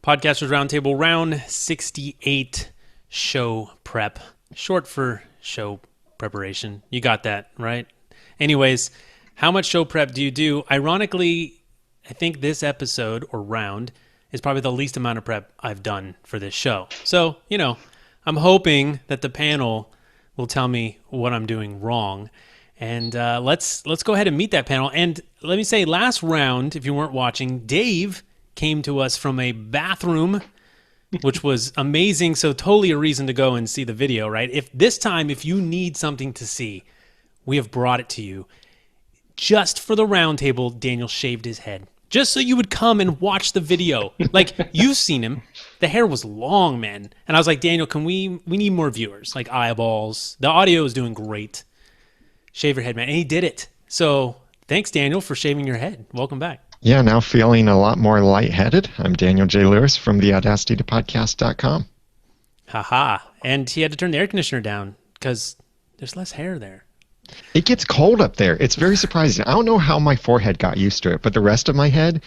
Podcasters Roundtable, round 68, show prep. Short for show preparation. You got that, right? Anyways, how much show prep do you do? Ironically, I think this episode, or round, is probably the least amount of prep I've done for this show. So, I'm hoping that the panel will tell me what I'm doing wrong. And let's go ahead and meet that panel. And let me say, last round, if you weren't watching, Dave came to us from a bathroom, which was amazing. So totally a reason to go and see the video, right? If you need something to see, we have brought it to you. Just for the round table, Daniel shaved his head. Just so you would come and watch the video. Like, you've seen him. The hair was long, man. And I was like, Daniel, we need more viewers, like eyeballs. The audio is doing great. Shave your head, man. And he did it. So thanks, Daniel, for shaving your head. Welcome back. Yeah, now feeling a lot more lightheaded. I'm Daniel J. Lewis from theaudacitytopodcast.com. Haha. And he had to turn the air conditioner down because there's less hair there. It gets cold up there. It's very surprising. I don't know how my forehead got used to it, but the rest of my head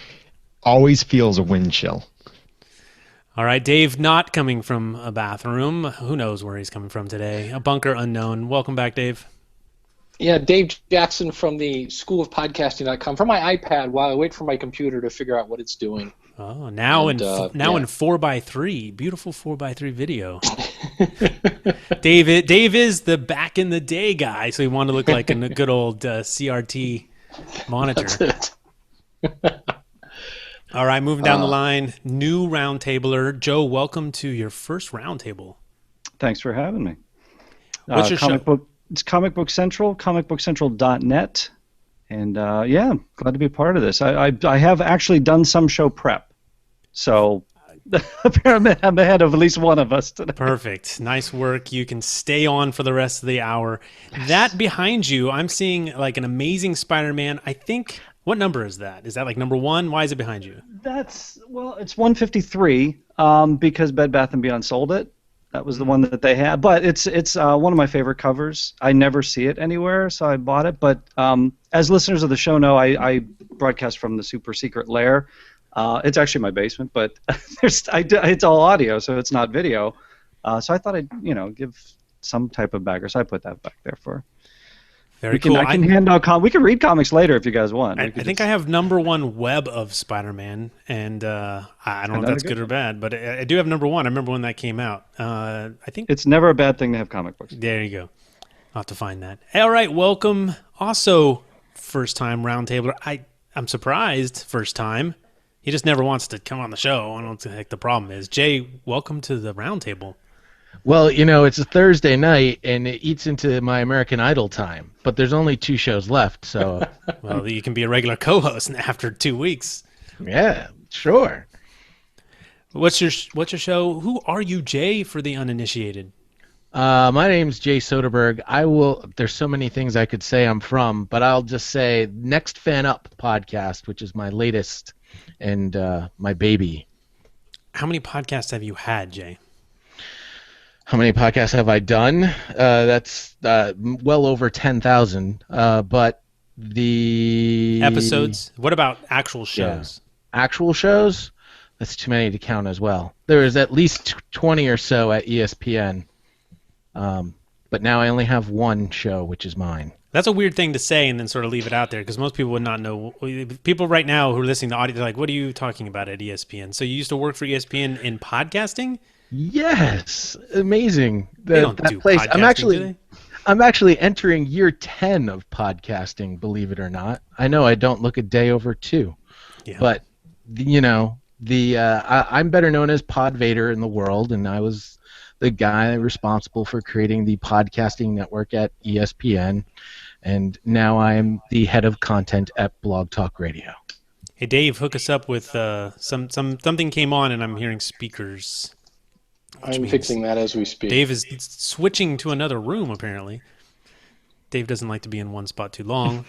always feels a wind chill. All right, Dave not coming from a bathroom. Who knows where he's coming from today? A bunker unknown. Welcome back, Dave. Yeah, Dave Jackson from the School of Podcasting.com from my iPad while I wait for my computer to figure out what it's doing. Oh, now in 4:3, beautiful 4:3 video. Dave is the back in the day guy, so he wanted to look like a good old CRT monitor. That's it. All right, moving down the line, new roundtabler. Joe, welcome to your first roundtable. Thanks for having me. What's your show? It's Comic Book Central, comicbookcentral.net. And yeah, glad to be a part of this. I have actually done some show prep. So apparently I'm ahead of at least one of us today. Perfect. Nice work. You can stay on for the rest of the hour. Yes. That behind you, I'm seeing like an Amazing Spider-Man. I think, what number is that? Is that like number 1? Why is it behind you? It's 153 because Bed Bath & Beyond sold it. That was the one that they had, but it's one of my favorite covers. I never see it anywhere, so I bought it. But as listeners of the show know, I broadcast from the super secret lair. It's actually my basement, but it's all audio, so it's not video. So I thought I'd give some type of backer. So I put that back there for. Very cool. I can hand out we can read comics later if you guys want. I think I have number 1 web of Spider-Man, and I don't know if that's good or bad, but I do have number 1. I remember when that came out. I think it's never a bad thing to have comic books. There you go. I'll have to find that. All right, welcome. Also, first-time roundtabler. I'm surprised, first time. He just never wants to come on the show. I don't know what the heck the problem is. Jay, welcome to the roundtable. Well, it's a Thursday night, and it eats into my American Idol time. But there's only 2 shows left, so... Well, you can be a regular co-host after 2 weeks. Yeah, sure. What's your show? Who are you, Jay, for the uninitiated? My name's Jay Soderberg. There's so many things I could say I'm from, but I'll just say Next Fan Up podcast, which is my latest and my baby. How many podcasts have you had, Jay? How many podcasts have I done? That's well over 10,000. But the episodes. What about actual shows? Yeah. Actual shows? That's too many to count as well. There is at least 20 or so at ESPN. But now I only have one show, which is mine. That's a weird thing to say and then sort of leave it out there because most people would not know. People right now who are listening to the audio, they're like, what are you talking about at ESPN? So you used to work for ESPN in podcasting? Yes, amazing. They don't do place. Podcasting, I'm actually entering year 10 of podcasting. Believe it or not, I know I don't look a day over 2, but I'm better known as Pod Vader in the world, and I was the guy responsible for creating the podcasting network at ESPN, and now I am the head of content at Blog Talk Radio. Hey Dave, hook us up with something came on, and I'm hearing speakers. I'm fixing that as we speak. Dave is switching to another room, apparently. Dave doesn't like to be in one spot too long.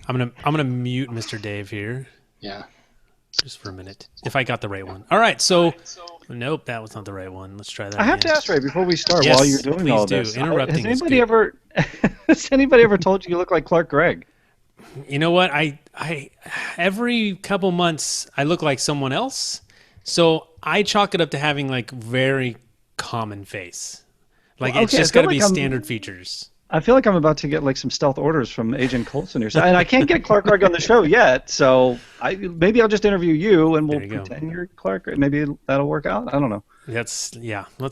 I'm gonna mute Mr. Dave here. Yeah. Just for a minute. If I got the right one. All right, so nope, that was not the right one. Let's try that. I have to ask, Ray, before we start, yes, while you're doing all do. this, Interrupting has anybody ever told you you look like Clark Gregg? You know what? I every couple months I look like someone else. So I chalk it up to having like very common face. Like Well, it's okay, I just feel got to like be I'm- standard features. I feel like I'm about to get like some stealth orders from Agent Coulson or something, and I can't get Clark Gregg on the show yet. So maybe I'll just interview you, and we'll There you go. pretend you're Clark Gregg. Maybe that'll work out. I don't know. Let's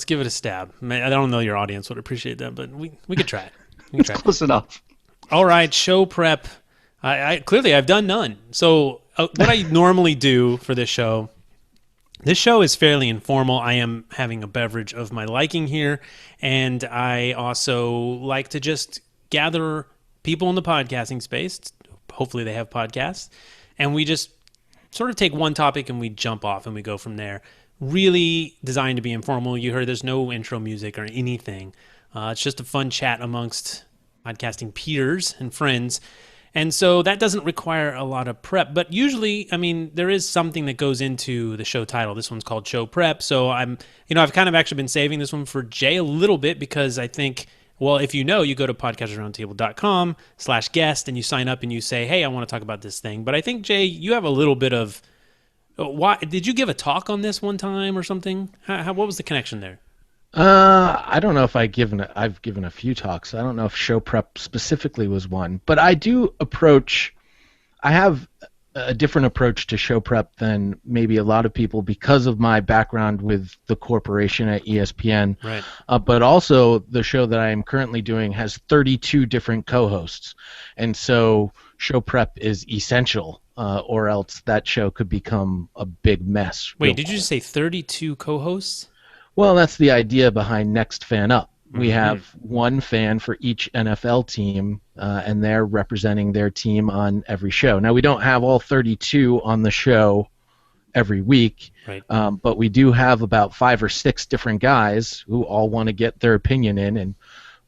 give it a stab. I don't know your audience would appreciate that, but we could try it. We could try it. Close enough. All right, show prep. I clearly I've done none. So what I normally do for this show is fairly informal. I am having a beverage of my liking here, and I also like to just gather people in the podcasting space. Hopefully they have podcasts, and we just sort of take one topic and we jump off and we go from there. Really designed to be informal. You heard there's no intro music or anything. It's just a fun chat amongst podcasting peers and friends. And so that doesn't require a lot of prep, but usually, I mean, there is something that goes into the show title. This one's called Show Prep. So I've kind of actually been saving this one for Jay a little bit because I think, well, if you go to podcastersroundtable.com/guest and you sign up and you say, hey, I want to talk about this thing. But I think, Jay, you have a little bit of, why did you give a talk on this one time or something? What was the connection there? I don't know if I've given a few talks. I don't know if show prep specifically was one, but I have a different approach to show prep than maybe a lot of people because of my background with the corporation at ESPN. Right. But also the show that I am currently doing has 32 different co-hosts, and so show prep is essential, or else that show could become a big mess. Wait, did you just say 32 co-hosts? Well, that's the idea behind Next Fan Up. We have one fan for each NFL team, and they're representing their team on every show. Now, we don't have all 32 on the show every week, right. But we do have about 5 or 6 different guys who all want to get their opinion in, and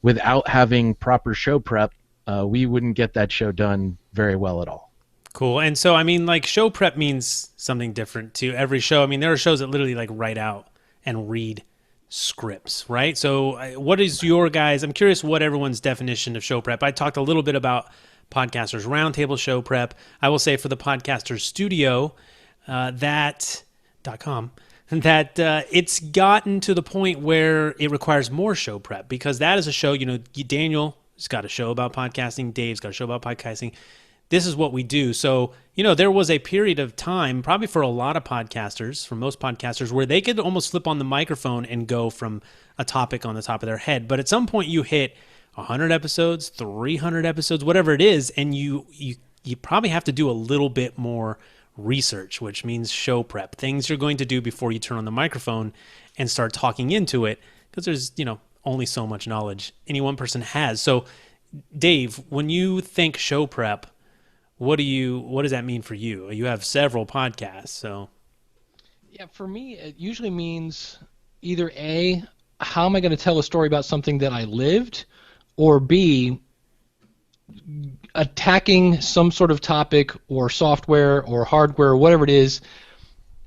without having proper show prep, we wouldn't get that show done very well at all. Cool. And so, I mean, like, show prep means something different to every show. I mean, there are shows that literally, like, write out and read scripts, right? So what is your guys, I'm curious what everyone's definition of show prep. I talked a little bit about Podcasters Roundtable show prep. I will say for the Podcasters Studio, .com, that it's gotten to the point where it requires more show prep because that is a show, Daniel's got a show about podcasting, Dave's got a show about podcasting. This is what we do. So, there was a period of time, probably for a lot of podcasters, for most podcasters, where they could almost flip on the microphone and go from a topic on the top of their head. But at some point you hit 100 episodes, 300 episodes, whatever it is, and you probably have to do a little bit more research, which means show prep, things you're going to do before you turn on the microphone and start talking into it, because there's, only so much knowledge any one person has. So, Dave, when you think show prep, what does that mean for you? You have several podcasts, so. Yeah, for me, it usually means either A, how am I going to tell a story about something that I lived, or B, attacking some sort of topic or software or hardware or whatever it is,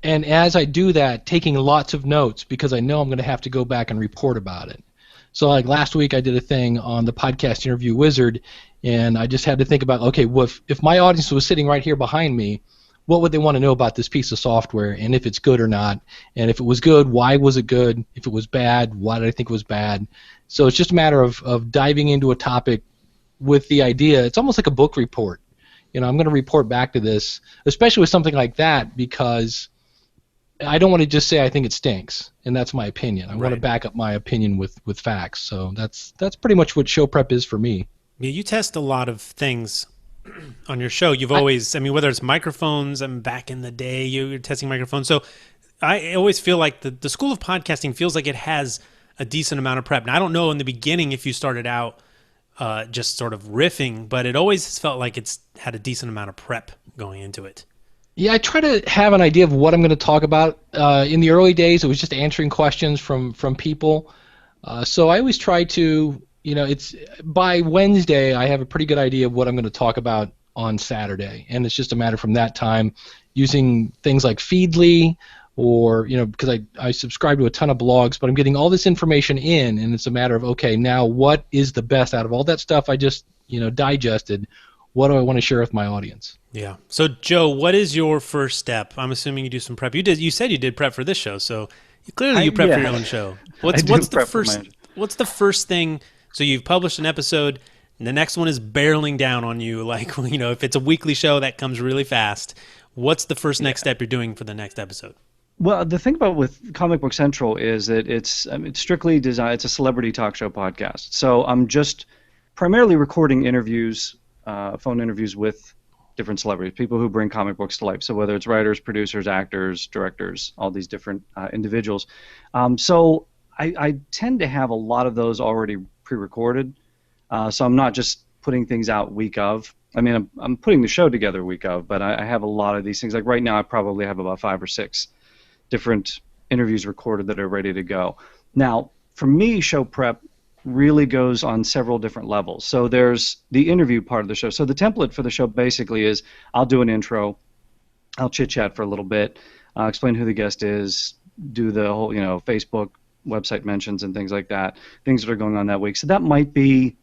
and as I do that, taking lots of notes because I know I'm going to have to go back and report about it. So like last week I did a thing on the podcast interview wizard, and I just had to think about, okay, well, if my audience was sitting right here behind me, what would they want to know about this piece of software, and if it's good or not, and if it was good, why was it good, if it was bad, why did I think it was bad. So it's just a matter of diving into a topic with the idea, it's almost like a book report. I'm going to report back to this, especially with something like that, because I don't want to just say I think it stinks, and that's my opinion. I want to back up my opinion with facts. So that's pretty much what show prep is for me. Yeah, you test a lot of things on your show. You've always, whether it's microphones, back in the day, you're testing microphones. So I always feel like the school of podcasting feels like it has a decent amount of prep. Now, I don't know in the beginning if you started out just sort of riffing, but it always felt like it's had a decent amount of prep going into it. Yeah, I try to have an idea of what I'm going to talk about. In the early days, it was just answering questions from people. So I always try to, it's by Wednesday, I have a pretty good idea of what I'm going to talk about on Saturday. And it's just a matter from that time using things like Feedly or, because I subscribe to a ton of blogs, but I'm getting all this information in, and it's a matter of, okay, now what is the best out of all that stuff I just, digested? what do I want to share with my audience? Yeah. So Joe, what is your first step? I'm assuming you do some prep. You said you did prep for this show, so clearly you prep for your own show. What's do the prep for first my- what's the first thing? So you've published an episode, and the next one is barreling down on you. Like, if it's a weekly show, that comes really fast. What's the first next step you're doing for the next episode? Well, the thing about with Comic Book Central is that it's strictly designed. It's a celebrity talk show podcast. So I'm just primarily recording interviews, phone interviews with different celebrities, people who bring comic books to life. So whether it's writers, producers, actors, directors, all these different individuals. So I tend to have a lot of those already pre-recorded. So I'm not just putting things out week of. I mean, I'm putting the show together week of, but I have a lot of these things. Like right now, I probably have about 5 or 6 different interviews recorded that are ready to go. Now, for me, show prep really goes on several different levels. So there's the interview part of the show. So the template for the show basically is I'll do an intro, I'll chit-chat for a little bit, explain who the guest is, do the whole, Facebook website mentions and things like that, things that are going on that week. So that might be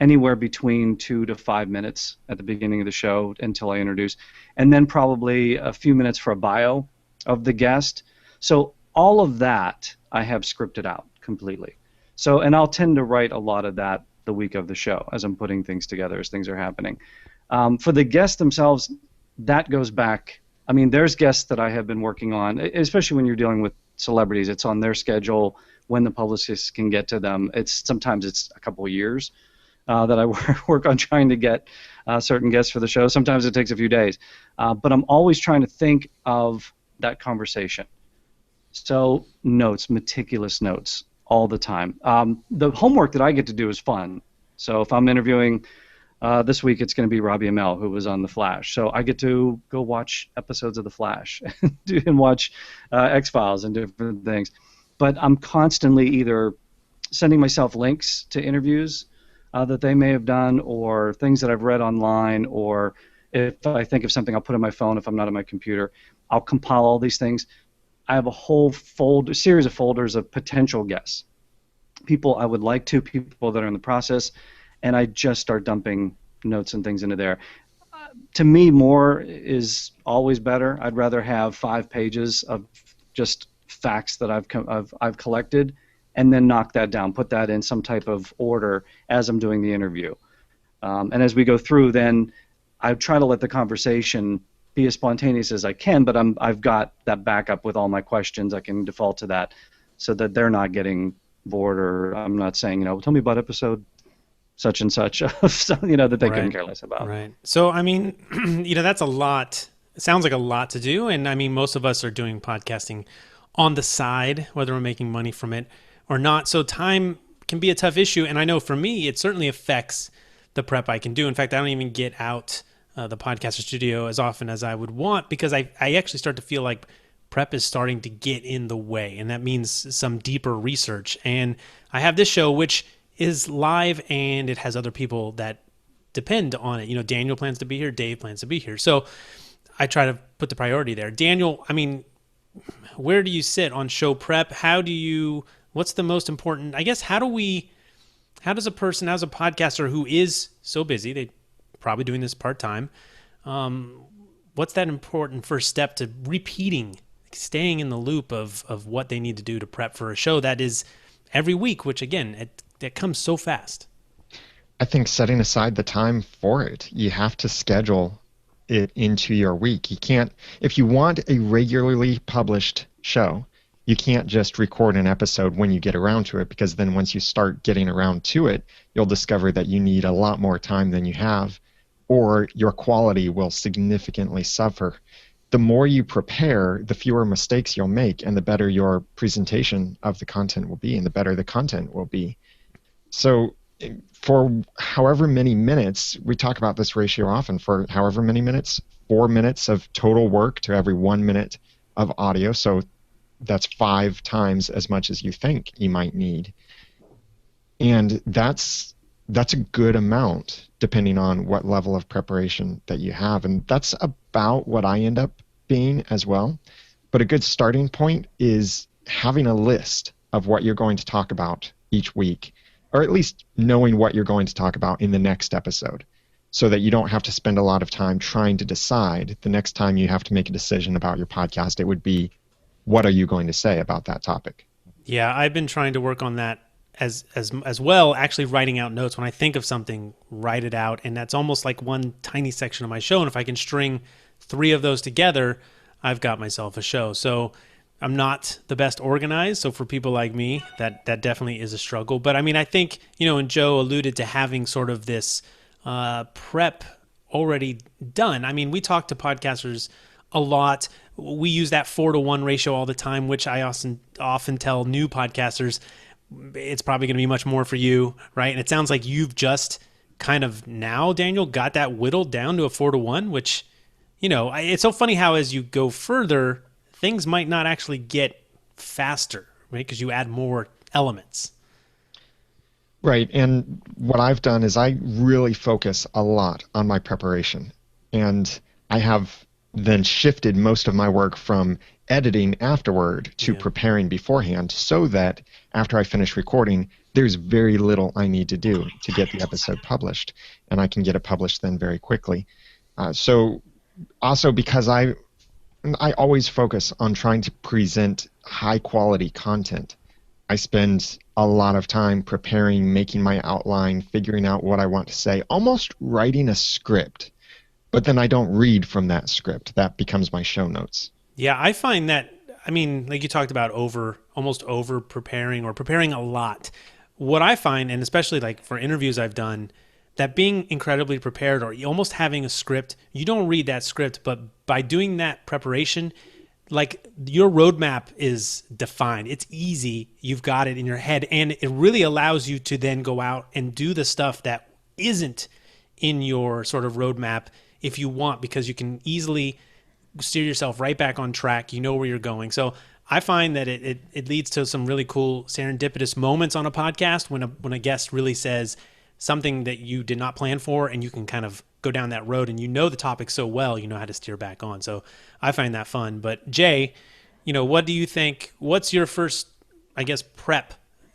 anywhere between 2 to 5 minutes at the beginning of the show until I introduce, and then probably a few minutes for a bio of the guest. So all of that I have scripted out completely. So, and I'll tend to write a lot of that the week of the show as I'm putting things together, as things are happening. For the guests themselves, that goes back. I mean, there's guests that I have been working on, especially when you're dealing with celebrities. It's on their schedule when the publicists can get to them. Sometimes it's a couple of years that I work on trying to get certain guests for the show. Sometimes it takes a few days. But I'm always trying to think of that conversation. So notes, meticulous notes all the time. The homework that I get to do is fun. So if I'm interviewing this week, it's going to be Robbie Amell, who was on The Flash. So I get to go watch episodes of The Flash and watch X-Files and different things. But I'm constantly either sending myself links to interviews that they may have done, or things that I've read online, or if I think of something, I'll put it on my phone. If I'm not on my computer, I'll compile all these things. I have a whole series of folders of potential guests, people I would like to, people that are in the process, and I just start dumping notes and things into there. To me, more is always better. I'd rather have 5 pages of just facts that I've collected, and then knock that down, put that in some type of order as I'm doing the interview. And as we go through, then I try to let the conversation be as spontaneous as I can, but I've got that backup with all my questions. I can default to that so that they're not getting bored, or I'm not saying, tell me about episode such and such, that they couldn't care less about. Right. So, I mean, that's a lot. It sounds like a lot to do. And I mean, most of us are doing podcasting on the side, whether we're making money from it or not. So time can be a tough issue. And I know for me, it certainly affects the prep I can do. In fact, I don't even get out the podcaster studio as often as I would want, because I actually start to feel like prep is starting to get in the way. And that means some deeper research. And I have this show, which is live, and it has other people that depend on it. Daniel plans to be here. Dave plans to be here. So I try to put the priority there. Daniel, I mean, where do you sit on show prep? What's the most important, I guess, how does a person, as a podcaster who is so busy, they probably doing this part-time, what's that important first step to repeating, staying in the loop of what they need to do to prep for a show that is every week, which again, it comes so fast? I think setting aside the time for it. You have to schedule it into your week. You can't, if you want a regularly published show, you can't just record an episode when you get around to it, because then once you start getting around to it, you'll discover that you need a lot more time than you have, or your quality will significantly suffer. The more you prepare, the fewer mistakes you'll make, and the better your presentation of the content will be, and the better the content will be. So for however many minutes, we talk about this ratio often, for however many minutes, 4 minutes of total work to every 1 minute of audio. So that's 5 times as much as you think you might need. And that's a good amount depending on what level of preparation that you have. And that's about what I end up being as well. But a good starting point is having a list of what you're going to talk about each week, or at least knowing what you're going to talk about in the next episode. so that you don't have to spend a lot of time trying to decide the next time you have to make a decision about your podcast. It would be, what are you going to say about that topic? Yeah, I've been trying to work on that as well, actually writing out notes. When I think of something, write it out, and that's almost like one tiny section of my show. And if I can string 3 of those together, I've got myself a show. So I'm not the best organized, so for people like me, that definitely is a struggle. But I mean, I think, and Joe alluded to having sort of this prep already done. I mean, we talk to podcasters a lot. We use that 4-to-1 ratio all the time, which I often tell new podcasters, it's probably going to be much more for you, right? And it sounds like you've just kind of now, Daniel, got that whittled down to a 4-to-1, which, it's so funny how as you go further, things might not actually get faster, right? Because you add more elements. Right, and what I've done is I really focus a lot on my preparation, and I have then shifted most of my work from editing afterward to preparing beforehand, so that after I finish recording, there's very little I need to do to get the episode published, and I can get it published then very quickly. So also because I always focus on trying to present high quality content. I spend a lot of time preparing, making my outline, figuring out what I want to say, almost writing a script. But then I don't read from that script. That becomes my show notes. Yeah, I find that, I mean, like you talked about almost over preparing or preparing a lot. What I find, and especially like for interviews I've done, that being incredibly prepared or almost having a script, you don't read that script, but by doing that preparation, like your roadmap is defined. It's easy. You've got it in your head, and it really allows you to then go out and do the stuff that isn't in your sort of roadmap if you want, because you can easily steer yourself right back on track. You know where you're going. So I find that it leads to some really cool serendipitous moments on a podcast when a guest really says something that you did not plan for, and you can kind of go down that road, and the topic so well, you know how to steer back on. So I find that fun. But Jay, what do you think? What's your first, I guess, prep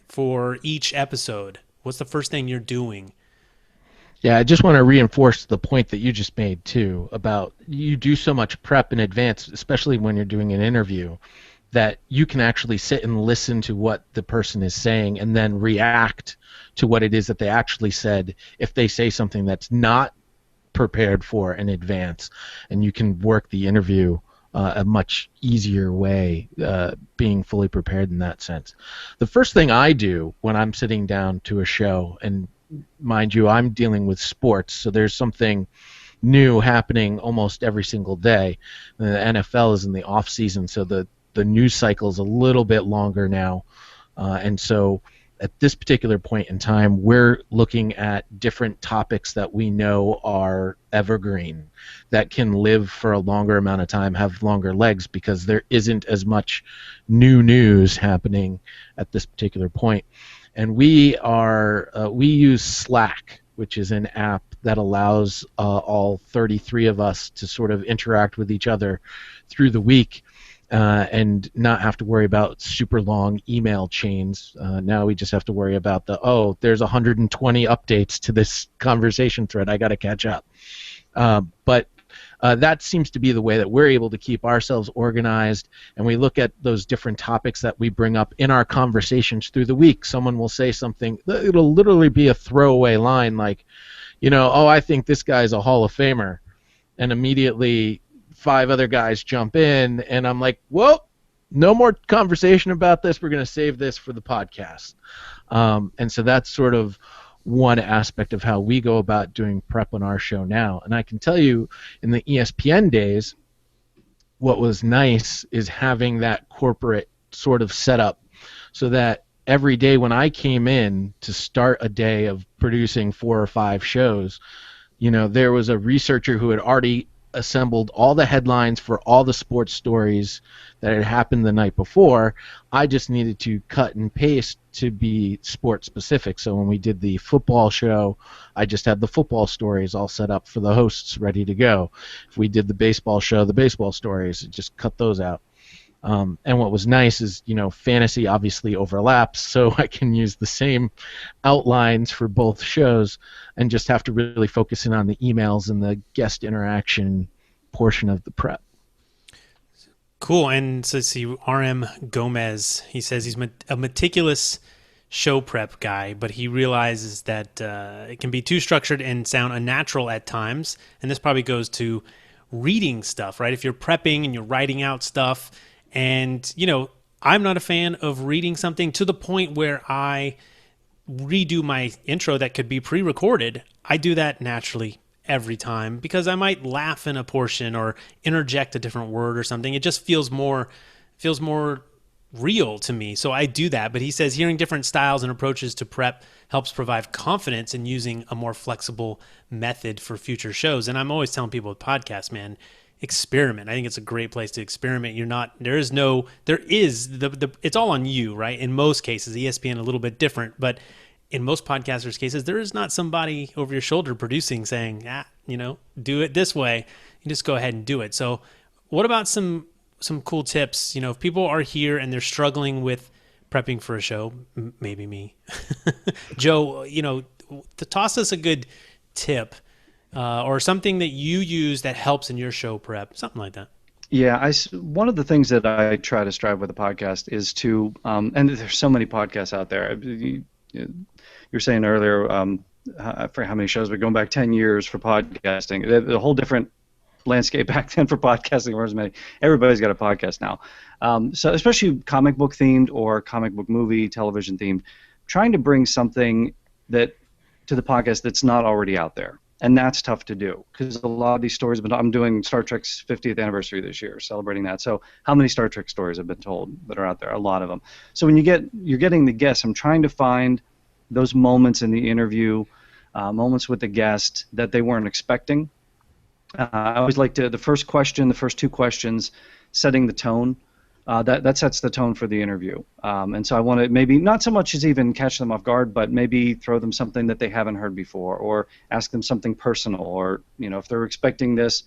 for each episode? What's the first thing you're doing? Yeah, I just want to reinforce the point that you just made too about you do so much prep in advance, especially when you're doing an interview, that you can actually sit and listen to what the person is saying and then react to what it is that they actually said if they say something that's not prepared for in advance, and you can work the interview a much easier way, being fully prepared in that sense. The first thing I do when I'm sitting down to a show, and mind you, I'm dealing with sports, so there's something new happening almost every single day. The NFL is in the off season, so the news cycle is a little bit longer now, and so at this particular point in time, we're looking at different topics that we know are evergreen, that can live for a longer amount of time, have longer legs, because there isn't as much new news happening at this particular point. And we use Slack, which is an app that allows all 33 of us to sort of interact with each other through the week. And not have to worry about super long email chains. Now we just have to worry about there's 120 updates to this conversation thread. I got to catch up. But that seems to be the way that we're able to keep ourselves organized, and we look at those different topics that we bring up in our conversations through the week. Someone will say something, it'll literally be a throwaway line like, I think this guy's a Hall of Famer, and immediately 5 other guys jump in, and I'm like, whoa, no more conversation about this. We're going to save this for the podcast. And so that's sort of one aspect of how we go about doing prep on our show now. And I can tell you, in the ESPN days, what was nice is having that corporate sort of setup so that every day when I came in to start a day of producing 4 or 5 shows, there was a researcher who had already assembled all the headlines for all the sports stories that had happened the night before. I just needed to cut and paste to be sport specific. So when we did the football show, I just had the football stories all set up for the hosts ready to go. If we did the baseball show, the baseball stories, just cut those out. And what was nice is, fantasy obviously overlaps, so I can use the same outlines for both shows and just have to really focus in on the emails and the guest interaction portion of the prep. Cool. And so let's see, RM Gomez, he says he's a meticulous show prep guy, but he realizes that it can be too structured and sound unnatural at times. And this probably goes to reading stuff, right? If you're prepping and you're writing out stuff, and, I'm not a fan of reading something to the point where I redo my intro that could be pre-recorded. I do that naturally every time because I might laugh in a portion or interject a different word or something. It just feels more real to me. So I do that. But he says hearing different styles and approaches to prep helps provide confidence in using a more flexible method for future shows. And I'm always telling people with podcasts, man, experiment. I think it's a great place to experiment. It's all on you, right? In most cases, ESPN a little bit different, but in most podcasters' cases, there is not somebody over your shoulder producing saying, do it this way. You just go ahead and do it. So what about some cool tips? If people are here and they're struggling with prepping for a show, maybe me, Joe, to toss us a good tip or something that you use that helps in your show prep, something like that. Yeah, one of the things that I try to strive with a podcast is to, and there's so many podcasts out there. You were saying earlier, I forget how many shows, but going back 10 years for podcasting, a whole different landscape back then for podcasting. Whereas everybody's got a podcast now. So especially comic book themed or comic book movie, television themed, trying to bring something to the podcast that's not already out there. And that's tough to do because a lot of these stories, I'm doing Star Trek's 50th anniversary this year, celebrating that. So how many Star Trek stories have been told that are out there? A lot of them. So when you're getting the guests, I'm trying to find those moments in the interview, moments with the guest that they weren't expecting. I always like the first question, the first two questions, setting the tone. That sets the tone for the interview. And so I want to maybe not so much as even catch them off guard, but maybe throw them something that they haven't heard before, or ask them something personal, or if they're expecting this,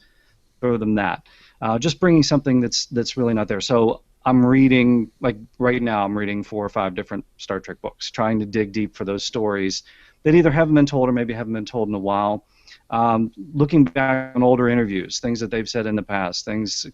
throw them that. Just bringing something that's really not there. So I'm reading, like right now, I'm reading 4 or 5 different Star Trek books, trying to dig deep for those stories that either haven't been told or maybe haven't been told in a while. Looking back on older interviews, things that they've said in the past,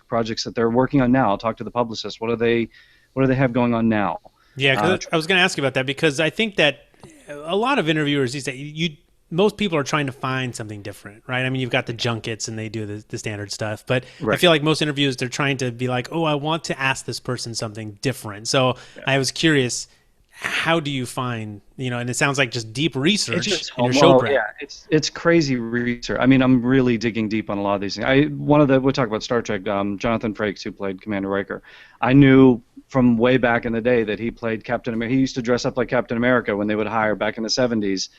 projects that they're working on now. I'll talk to the publicist. What do they have going on now? Yeah, 'cause I was going to ask you about that because I think that a lot of interviewers these days, most people are trying to find something different, right? I mean, you've got the junkets and they do the standard stuff, but right. I feel like most interviews, they're trying to be like, oh, I want to ask this person something different. So yeah. I was curious, how do you find, and it sounds like just deep research in your show prep. Yeah, it's crazy research. I mean, I'm really digging deep on a lot of these things. We'll talk about Star Trek, Jonathan Frakes, who played Commander Riker. I knew from way back in the day that he played Captain America. He used to dress up like Captain America when they would hire back in the 70s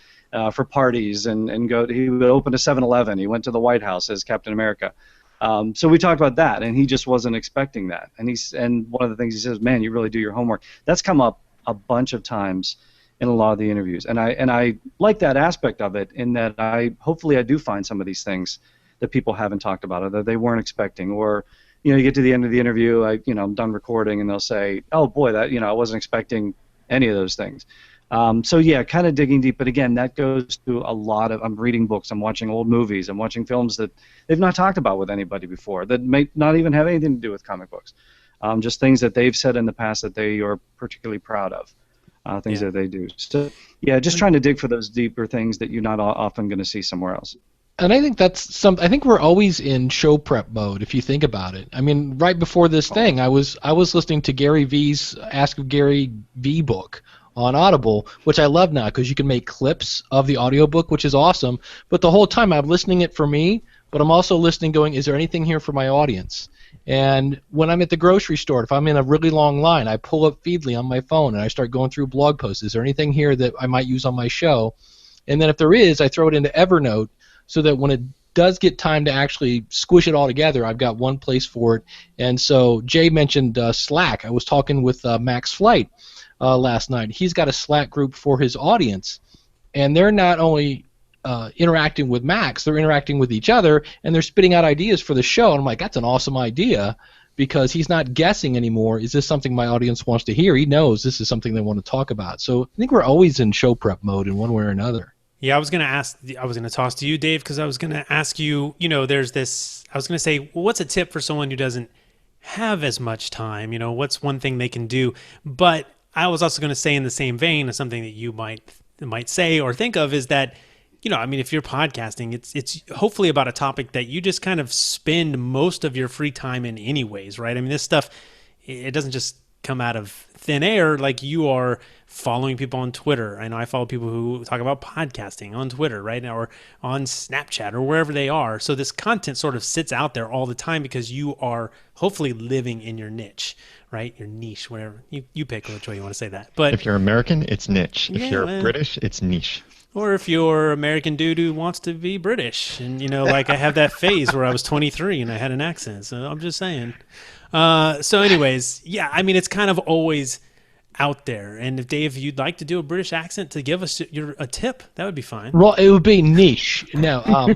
for parties and go. He would open a 7-Eleven. He went to the White House as Captain America. So we talked about that, and he just wasn't expecting that. And one of the things he says, man, you really do your homework. That's come up a bunch of times in a lot of the interviews, and I like that aspect of it, in that hopefully I do find some of these things that people haven't talked about or that they weren't expecting, or you get to the end of the interview, I'm done recording, and they'll say, oh boy, that I wasn't expecting any of those things. So yeah, kind of digging deep, but again, that goes to a lot of, I'm reading books, I'm watching old movies, I'm watching films that they've not talked about with anybody before, that may not even have anything to do with comic books. Just things that they've said in the past that they are particularly proud of, things that they do. So, yeah, just trying to dig for those deeper things that you're not often going to see somewhere else. And I think I think we're always in show prep mode if you think about it. I mean, right before this thing, I was listening to Gary V's Ask Gary V book on Audible, which I love now because you can make clips of the audiobook, which is awesome. But the whole time I'm listening it for me, but I'm also listening going, is there anything here for my audience? And when I'm at the grocery store, if I'm in a really long line, I pull up Feedly on my phone and I start going through blog posts. Is there anything here that I might use on my show? And then if there is, I throw it into Evernote so that when it does get time to actually squish it all together, I've got one place for it. And so Jay mentioned Slack. I was talking with Max Flight last night. He's got a Slack group for his audience, and they're not only interacting with Max, they're interacting with each other, and they're spitting out ideas for the show. And I'm like, that's an awesome idea because he's not guessing anymore. Is this something my audience wants to hear? He knows this is something they want to talk about. So I think we're always in show prep mode in one way or another. Yeah, I was going to toss to you, Dave, because I was going to ask you, there's this, I was going to say, well, what's a tip for someone who doesn't have as much time? What's one thing they can do? But I was also going to say in the same vein, as something that you might say or think of, is that, if you're podcasting, it's hopefully about a topic that you just kind of spend most of your free time in anyways, right? I mean, this stuff, it doesn't just come out of thin air. Like, you are following people on Twitter. I know I follow people who talk about podcasting on Twitter, right? Or on Snapchat or wherever they are. So this content sort of sits out there all the time because you are hopefully living in your niche, right? Your niche, whatever. You pick which way you want to say that. But if you're American, it's niche. If Yeah, you're man. British, it's niche. Or if you're American dude who wants to be British. And, like I have that phase where I was 23 and I had an accent. So I'm just saying. So anyways, yeah, I mean, it's kind of always out there. And if Dave, you'd like to do a British accent to give us a tip, that would be fine. Well, it would be niche. No,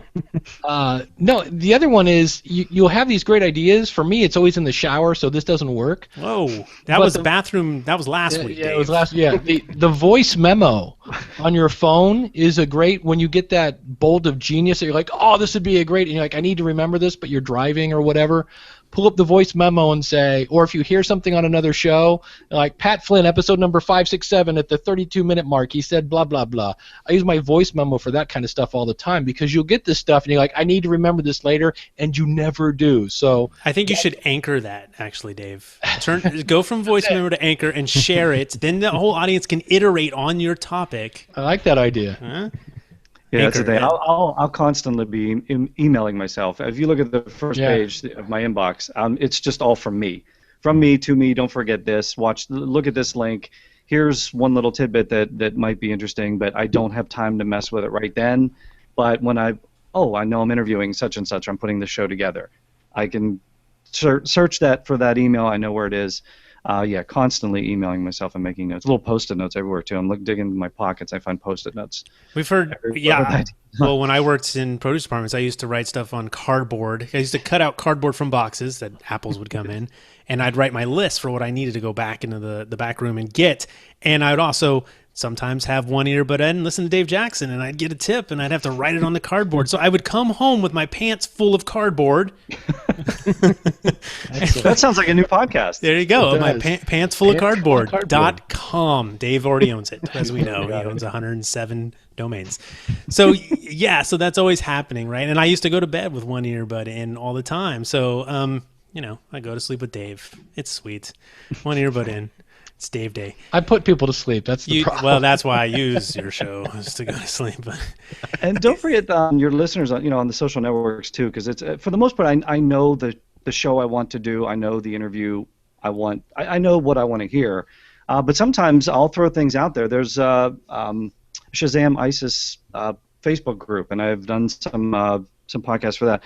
no. The other one is you'll have these great ideas. For me, it's always in the shower, so this doesn't work. Whoa, that But was the- bathroom. That was last week, Yeah, Dave. it was last. Yeah, the voice memo on your phone is a great when you get that bolt of genius that you're like, oh, this would be a great. And you're like, I need to remember this, but you're driving or whatever. Pull up the voice memo and say, or if you hear something on another show, like Pat Flynn, episode number 567 at the 32-minute mark, he said blah blah blah. I use my voice memo for that kind of stuff all the time because you'll get this stuff and you're like, I need to remember this later, and you never do. So I think you should anchor that, actually, Dave. Go from voice memo to anchor and share it. Then the whole audience can iterate on your topic. I like that idea. Huh? Yeah, that's the Anchor, thing. yeah. I'll constantly be emailing myself. If you look at the first Yeah. page of my inbox, it's just all from me. From me to me. Don't forget this. Look at this link. Here's one little tidbit that might be interesting, but I don't have time to mess with it right then. But when I know I'm interviewing such and such, I'm putting the show together. I can search that for that email. I know where it is. Constantly emailing myself and making notes. Little Post-it notes everywhere too. I'm digging in my pockets. I find Post-it notes. We've heard, Every- yeah. Well, when I worked in produce departments, I used to write stuff on cardboard. I used to cut out cardboard from boxes that apples would come in, and I'd write my list for what I needed to go back into the back room and get. And I'd also sometimes have one earbud in and listen to Dave Jackson, and I'd get a tip, and I'd have to write it on the cardboard. So I would come home with my pants full of cardboard. That sounds like a new podcast. There you go. It My does. pants full of cardboard. Cardboard. .com. Dave already owns it, as we know. He owns 107 domains. So yeah, so that's always happening, right? And I used to go to bed with one earbud in all the time. So I go to sleep with Dave. It's sweet. One earbud in. It's Dave Day. I put people to sleep. That's the problem. Well, that's why I use your show, is to go to sleep. And don't forget your listeners on the social networks too, because it's for the most part I know the show I want to do. I know the interview I want. I know what I want to hear. But sometimes I'll throw things out there. There's Shazam ISIS Facebook group, and I've done some podcasts for that.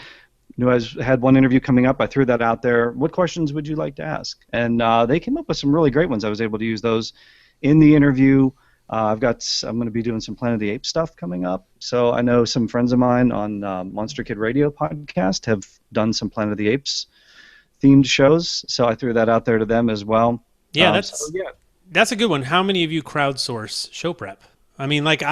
I had one interview coming up. I threw that out there. What questions would you like to ask? And they came up with some really great ones. I was able to use those in the interview. I'm going to be doing some Planet of the Apes stuff coming up. So I know some friends of mine on Monster Kid Radio podcast have done some Planet of the Apes themed shows. So I threw that out there to them as well. Yeah, Yeah. that's a good one. How many of you crowdsource show prep? I mean, like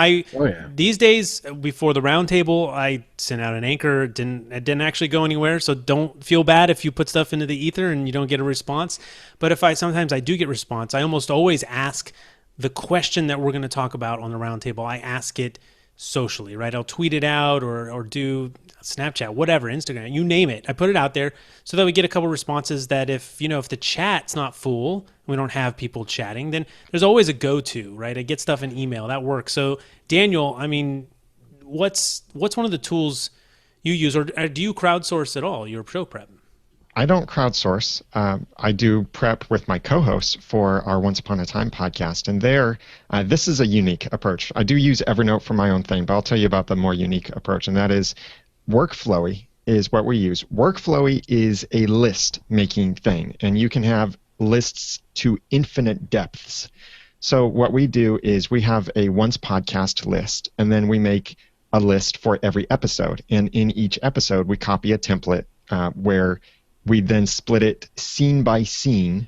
these days before the Roundtable, I sent out an anchor. It didn't actually go anywhere. So don't feel bad if you put stuff into the ether and you don't get a response. But sometimes I do get response, I almost always ask the question that we're going to talk about on the Roundtable. I ask it socially, right? I'll tweet it out or do Snapchat, whatever, Instagram, you name it. I put it out there so that we get a couple responses that if the chat's not full, we don't have people chatting, then there's always a go-to, right? I get stuff in email. That works. So, Daniel, I mean, what's one of the tools you use, or do you crowdsource at all your show prep? I don't crowdsource. I do prep with my co-hosts for our Once Upon a Time podcast, and this is a unique approach. I do use Evernote for my own thing, but I'll tell you about the more unique approach, and that is Workflowy is what we use. Workflowy is a list-making thing, and you can have lists to infinite depths. So what we do is we have a once podcast list, and then we make a list for every episode. And in each episode, we copy a template where we then split it scene by scene,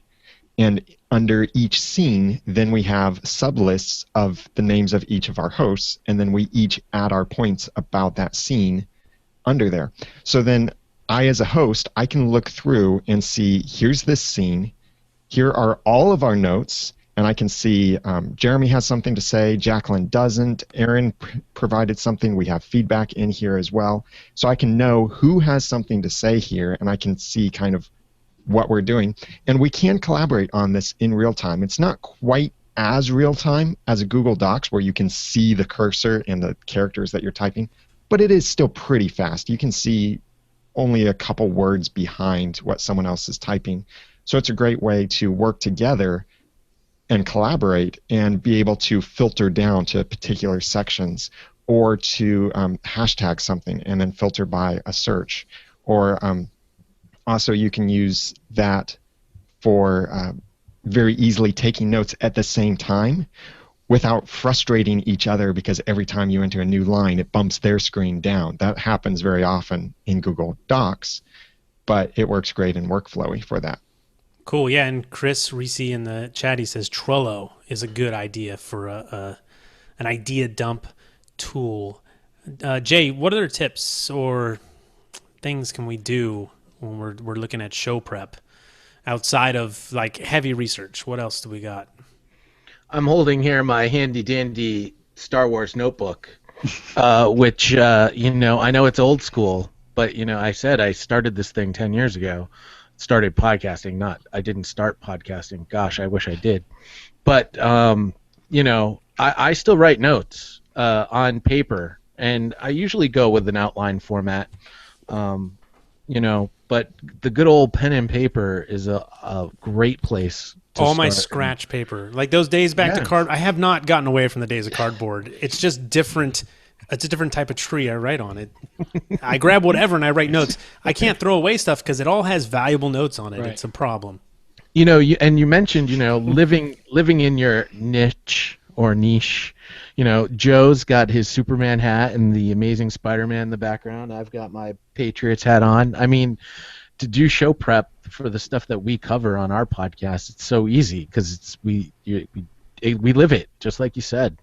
and under each scene, then we have sublists of the names of each of our hosts, and then we each add our points about that scene under there. So then I, as a host, I can look through and see, here's this scene, here are all of our notes, and I can see Jeremy has something to say, Jacqueline doesn't, Aaron provided something, we have feedback in here as well. So I can know who has something to say here, and I can see kind of what we're doing. And we can collaborate on this in real time. It's not quite as real time as a Google Docs where you can see the cursor and the characters that you're typing, but it is still pretty fast. You can see only a couple words behind what someone else is typing. So it's a great way to work together and collaborate and be able to filter down to particular sections, or to hashtag something and then filter by a search. Or also you can use that for very easily taking notes at the same time without frustrating each other, because every time you enter a new line, it bumps their screen down. That happens very often in Google Docs, but it works great in Workflowy for that. Cool, yeah, and Chris Reese in the chat, he says Trello is a good idea for an idea dump tool. Jay, what other tips or things can we do when we're looking at show prep outside of like heavy research? What else do we got? I'm holding here my handy dandy Star Wars notebook, which I know it's old school, but I said I started this thing 10 years ago. Started podcasting, I didn't start podcasting. Gosh, I wish I did. But I still write notes on paper, and I usually go with an outline format. But the good old pen and paper is a great place to all my start. scratch paper, like those days back to card. I have not gotten away from the days of cardboard. It's just different. It's a different type of tree I write on it. I grab whatever and I write notes. I can't throw away stuff because it all has valuable notes on it. Right. It's a problem. You mentioned, living in your niche or niche. Joe's got his Superman hat and the Amazing Spider-Man in the background. I've got my Patriots hat on. I mean, to do show prep for the stuff that we cover on our podcast, it's so easy because we live it, just like you said.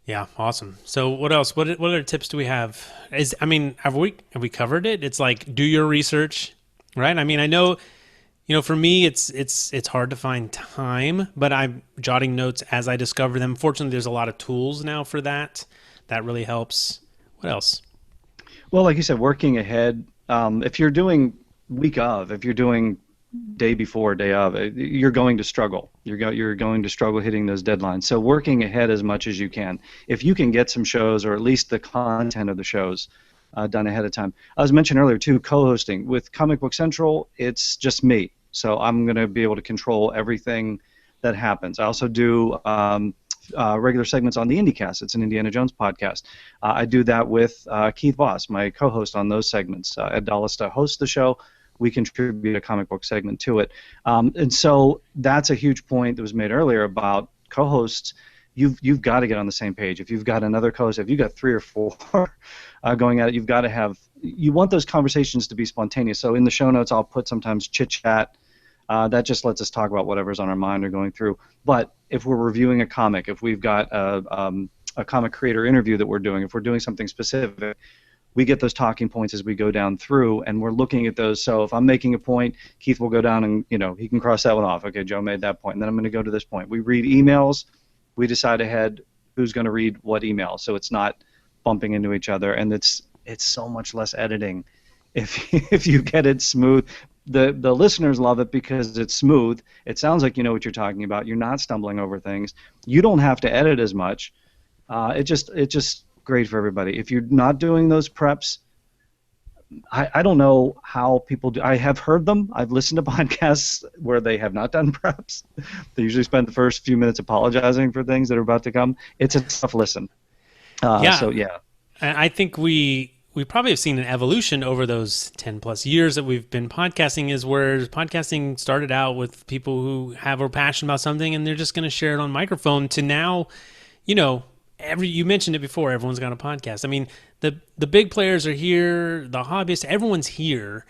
Yeah, awesome. So what else? What other tips do we have? Have we covered it? It's like do your research, right? I mean, I know, for me it's hard to find time, but I'm jotting notes as I discover them. Fortunately, there's a lot of tools now for that. That really helps. What else? Well, like you said, working ahead. If you're doing if you're doing day before, day of, you're going to struggle. You're going to struggle hitting those deadlines. So working ahead as much as you can. If you can get some shows, or at least the content of the shows, done ahead of time. I was mentioned earlier too, co-hosting with Comic Book Central. It's just me, so I'm going to be able to control everything that happens. I also do regular segments on the IndieCast. It's an Indiana Jones podcast. I do that with Keith Voss, my co-host on those segments. Ed Dallista hosts the show. We contribute a comic book segment to it. And so that's a huge point that was made earlier about co-hosts. You've got to get on the same page. If you've got another co-host, if you've got 3 or 4 going at it, you've got to have, you want those conversations to be spontaneous. So in the show notes, I'll put sometimes chit-chat. That just lets us talk about whatever's on our mind or going through. But if we're reviewing a comic, if we've got a comic creator interview that we're doing, if we're doing something specific, we get those talking points as we go down through, and we're looking at those. So if I'm making a point, Keith will go down and, he can cross that one off. Okay, Joe made that point, and then I'm going to go to this point. We read emails. We decide ahead who's going to read what email, so it's not bumping into each other, and it's so much less editing if you get it smooth. The listeners love it because it's smooth. It sounds like you know what you're talking about. You're not stumbling over things. You don't have to edit as much. It's just great for everybody. If you're not doing those preps, I don't know how people do. I have heard them. I've listened to podcasts where they have not done preps. They usually spend the first few minutes apologizing for things that are about to come. It's a tough listen. So yeah. I think we probably have seen an evolution over those 10 plus years that we've been podcasting, is where podcasting started out with people who have a passion about something and they're just going to share it on microphone, to now, you mentioned it before, everyone's got a podcast. I mean, the big players are here, the hobbyists, everyone's here,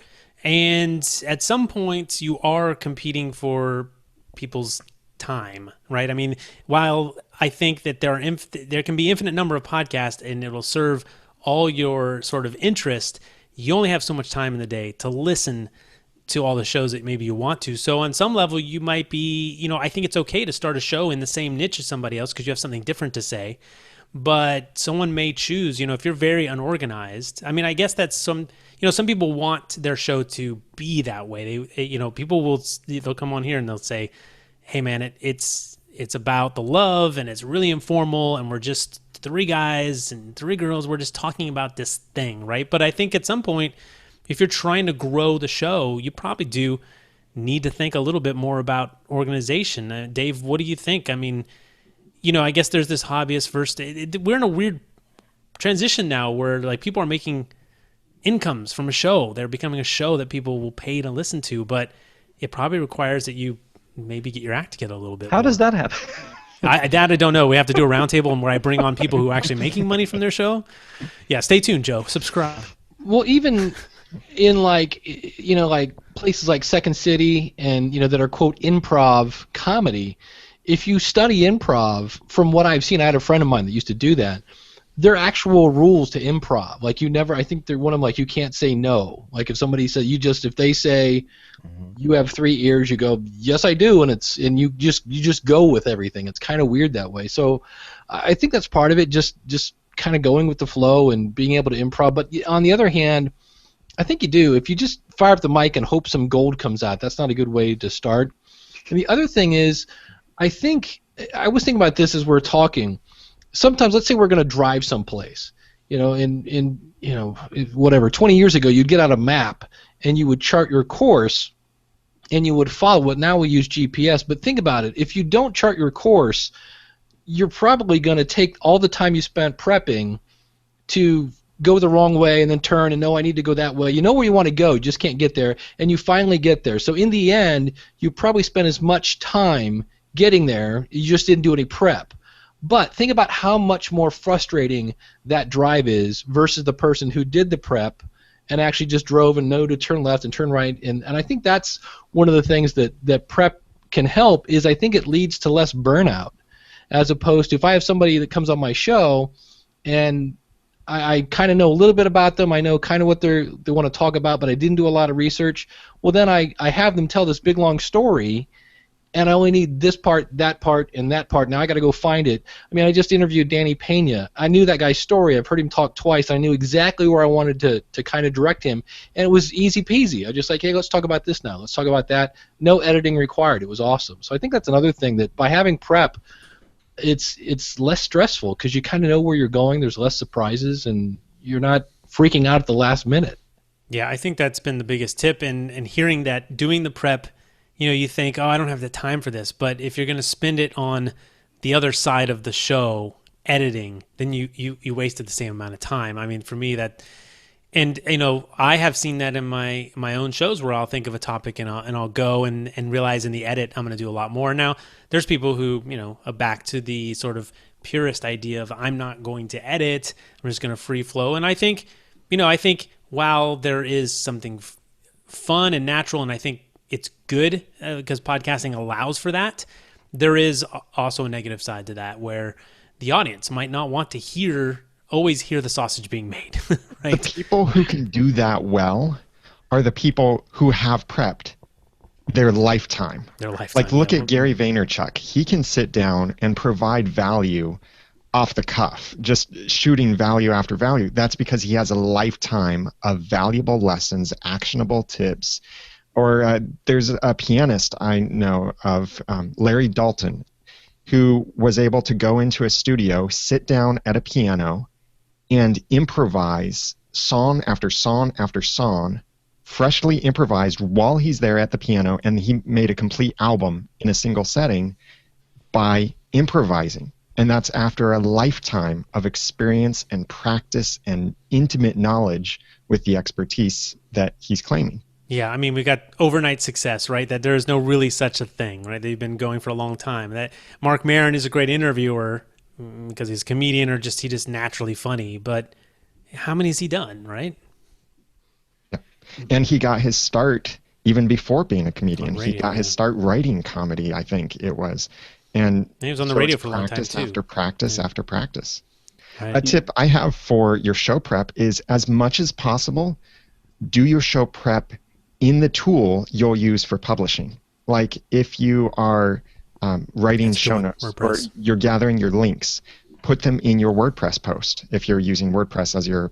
And at some points, you are competing for people's time, right? I mean, while I think that there can be infinite number of podcasts and it'll serve all your sort of interest, you only have so much time in the day to listen to all the shows that maybe you want to. So on some level, you might be, I think it's okay to start a show in the same niche as somebody else because you have something different to say. But someone may choose, if you're very unorganized. I mean, I guess that's some people want their show to be that way. People they'll come on here and they'll say, hey man, it's about the love and it's really informal and we're just three guys and three girls. We're just talking about this thing, right? But I think at some point, if you're trying to grow the show, you probably do need to think a little bit more about organization. Dave, what do you think? I mean, I guess there's this hobbyist first. We're in a weird transition now where like people are making incomes from a show. They're becoming a show that people will pay to listen to, but it probably requires that you maybe get your act together a little bit. How does that happen? I don't know. We have to do a roundtable where I bring on people who are actually making money from their show. Yeah, stay tuned, Joe. Subscribe. Well, even in like places like Second City and that are quote improv comedy, if you study improv, from what I've seen, I had a friend of mine that used to do that. There are actual rules to improv. Like I think they're one of them, like you can't say no. Like if somebody says if they say you have 3 ears, you go, yes I do, and you just go with everything. It's kind of weird that way. So I think that's part of it, just kind of going with the flow and being able to improv. But on the other hand, I think you do. If you just fire up the mic and hope some gold comes out, that's not a good way to start. And the other thing is, I was thinking about this as we're talking. Sometimes, let's say we're going to drive someplace, whatever, 20 years ago, you'd get out a map and you would chart your course and you would follow it. Now we use GPS, but think about it. If you don't chart your course, you're probably going to take all the time you spent prepping to go the wrong way and then turn and no, I need to go that way. You know where you want to go, you just can't get there, and you finally get there. So in the end, you probably spent as much time getting there, you just didn't do any prep. But think about how much more frustrating that drive is versus the person who did the prep and actually just drove and know to turn left and turn right. And I think that's one of the things that prep can help is I think it leads to less burnout, as opposed to if I have somebody that comes on my show and I kind of know a little bit about them, I know kind of what they want to talk about, but I didn't do a lot of research, well then I have them tell this big long story and I only need this part, and that part. Now I got to go find it. I mean, I just interviewed Danny Pena. I knew that guy's story. I've heard him talk twice. I knew exactly where I wanted to kind of direct him, and it was easy peasy. I was just like, hey, let's talk about this now. Let's talk about that. No editing required. It was awesome. So I think that's another thing that by having prep, it's less stressful because you kind of know where you're going. There's less surprises, and you're not freaking out at the last minute. Yeah, I think that's been the biggest tip, and hearing that, doing the prep, you think, oh, I don't have the time for this. But if you're going to spend it on the other side of the show, editing, then you wasted the same amount of time. I mean, for me, and I have seen that in my own shows where I'll think of a topic and I'll go and realize in the edit I'm going to do a lot more. Now, there's people who, are back to the sort of purist idea of I'm not going to edit, I'm just going to free flow. And I think while there is something fun and natural, and I think it's good because podcasting allows for that, there is also a negative side to that where the audience might not want to always hear the sausage being made. Right? The people who can do that well are the people who have prepped their lifetime. Like look at Gary Vaynerchuk. He can sit down and provide value off the cuff, just shooting value after value. That's because he has a lifetime of valuable lessons, actionable tips. Or there's a pianist I know of, Larry Dalton, who was able to go into a studio, sit down at a piano, and improvise song after song after song, freshly improvised while he's there at the piano, and he made a complete album in a single setting by improvising. And that's after a lifetime of experience and practice and intimate knowledge with the expertise that he's claiming. Yeah, I mean, we got overnight success, right? That there is no really such a thing, right? They've been going for a long time. That Mark Maron is a great interviewer because he's a comedian he's just naturally funny. But how many has he done, right? And he got his start even before being a comedian. On radio, He got his yeah. start writing comedy, I think it was. And He was on the so radio it's for a long time, practice too. after practice after practice. Right. A tip I have for your show prep is, as much as possible, do your show prep in the tool you'll use for publishing. Like if you are writing Let's do show it, notes or WordPress. you're gathering your links, put them in your WordPress post if you're using WordPress as your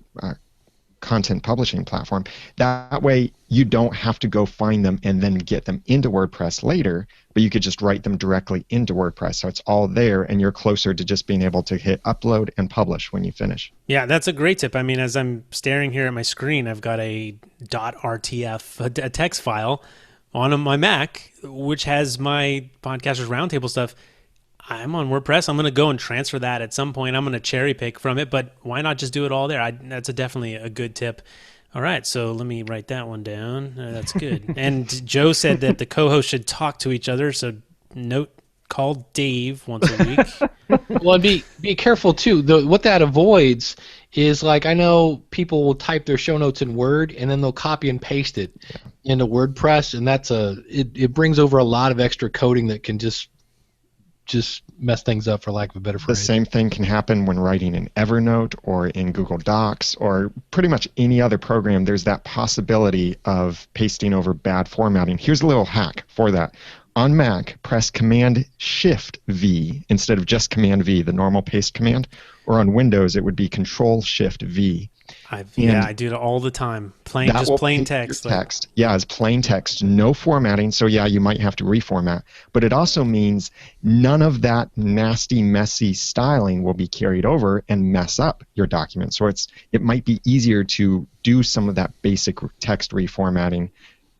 content publishing platform. That way you don't have to go find them and then get them into WordPress later, but you could just write them directly into WordPress. So it's all there and you're closer to just being able to hit upload and publish when you finish. Yeah, that's a great tip. I mean, as I'm staring here at my screen, I've got a .rtf, a text file on my Mac, which has my Podcasters Roundtable stuff. I'm on WordPress. I'm going to go and transfer that at some point. I'm going to cherry pick from it, but why not just do it all there? That's definitely a good tip. All right, so let me write that one down. That's good. And Joe said that the co-hosts should talk to each other, so call Dave once a week. Well, and be careful too. What that avoids is, like, I know people will type their show notes in Word and then they'll copy and paste it into WordPress, and it brings over a lot of extra coding that can just mess things up, for lack of a better The phrase. same thing can happen when writing in Evernote or in Google Docs or pretty much any other program. There's that possibility of pasting over bad formatting. Here's a little hack for that. On Mac, press Command-Shift-V instead of just Command-V, the normal paste command. Or on Windows, it would be Control-Shift-V. I do it all the time. Plain That will text. paste your text. Yeah, it's plain text, no formatting. So yeah, you might have to reformat. But it also means none of that nasty, messy styling will be carried over and mess up your document. So it might be easier to do some of that basic text reformatting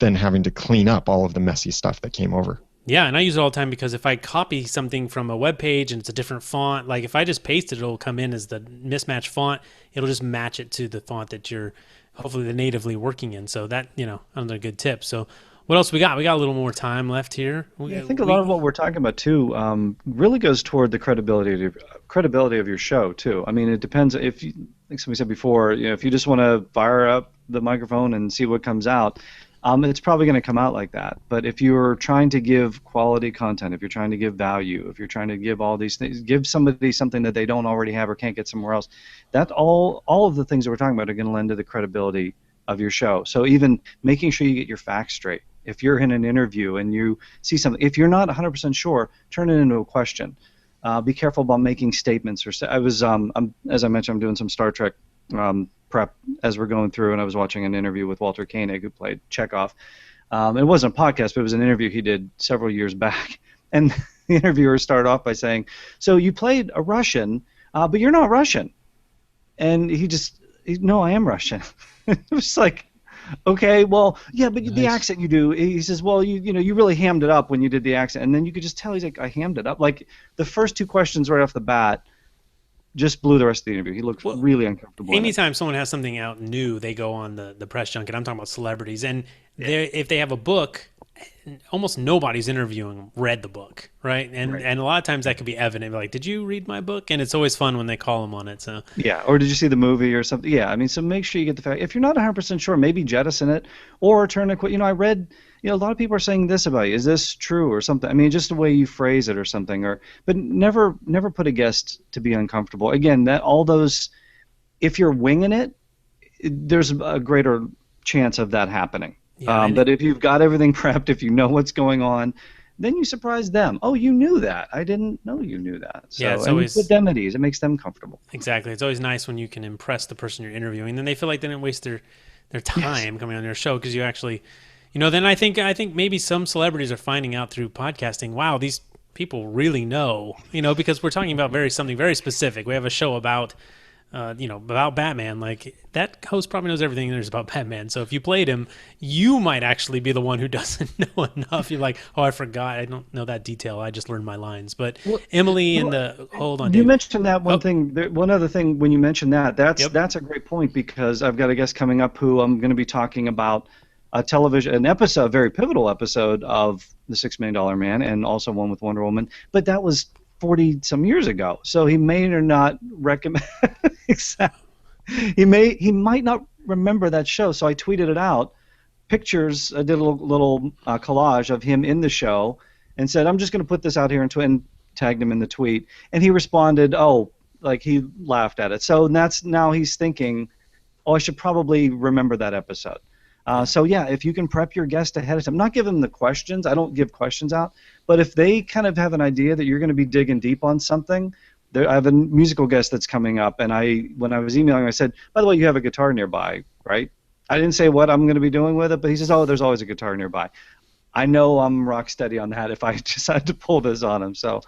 than having to clean up all of the messy stuff that came over. Yeah, and I use it all the time because if I copy something from a web page and it's a different font, like if I just paste it, it'll come in as the mismatched font. It'll just match it to the font that you're hopefully natively working in. So that, another good tip. So what else we got? We got a little more time left here. I think a lot of what we're talking about too really goes toward the credibility of your show too. I mean, it depends if you, like somebody said before, if you just want to fire up the microphone and see what comes out. It's probably going to come out like that. But if you're trying to give quality content, if you're trying to give value, if you're trying to give all these things, give somebody something that they don't already have or can't get somewhere else, that all of the things that we're talking about are going to lend to the credibility of your show. So even making sure you get your facts straight. If you're in an interview and you see something, if you're not 100% sure, turn it into a question. Be careful about making statements. As I mentioned, I'm doing some Star Trek prep as we're going through, and I was watching an interview with Walter Koenig, who played Chekhov. It wasn't a podcast, but it was an interview he did several years back. And the interviewer started off by saying, "So you played a Russian, but you're not Russian." And no, I am Russian. It was like, okay, well, yeah, but the accent you do. He says, well, you really hammed it up when you did the accent, and then you could just tell he's like, I hammed it up. Like the first two questions right off the bat just blew the rest of the interview. He looked really uncomfortable. Anytime someone has something out new, they go on the press junket. I'm talking about celebrities. And if they have a book, almost nobody's interviewing them read the book, right? And a lot of times that could be evident. Like, did you read my book? And it's always fun when they call them on it. So yeah, or did you see the movie or something? Yeah, I mean, so make sure you get the fact. If you're not 100% sure, maybe jettison it or turn it. I read. A lot of people are saying this about you. Is this true or something? I mean, just the way you phrase it or something. But never put a guest to be uncomfortable. Again, if you're winging it, there's a greater chance of that happening. Yeah, but if you've got everything prepped, if you know what's going on, then you surprise them. Oh, you knew that. I didn't know you knew that. So, yeah, it's and always you put them at ease. It makes them comfortable. Exactly. It's always nice when you can impress the person you're interviewing. Then they feel like they didn't waste their time coming on your show because you actually. Then I think maybe some celebrities are finding out through podcasting, wow, these people really know, because we're talking about something very specific. We have a show about Batman. Like that host probably knows everything there's about Batman. So if you played him, you might actually be the one who doesn't know enough. You're like, oh, I forgot. I don't know that detail. I just learned my lines. But Emily hold on. You Dave. mentioned that one thing. One other thing when you mentioned that's a great point because I've got a guest coming up who I'm going to be talking about. A very pivotal episode of The $6 Million Man, and also one with Wonder Woman. But that was 40 some years ago, so he may or not recommend. Exactly. He might not remember that show. So I tweeted it out pictures. I did a little collage of him in the show, and said, "I'm just going to put this out here and tagged him in the tweet." And he responded, "Oh," like he laughed at it. So now he's thinking, "Oh, I should probably remember that episode." So yeah, if you can prep your guest ahead of time, not give them the questions. I don't give questions out, but if they kind of have an idea that you're going to be digging deep on something. I have a musical guest that's coming up, and when I was emailing, I said, "By the way, you have a guitar nearby, right?" I didn't say what I'm going to be doing with it, but he says, "Oh, there's always a guitar nearby." I know I'm rock steady on that if I decide to pull this on him. So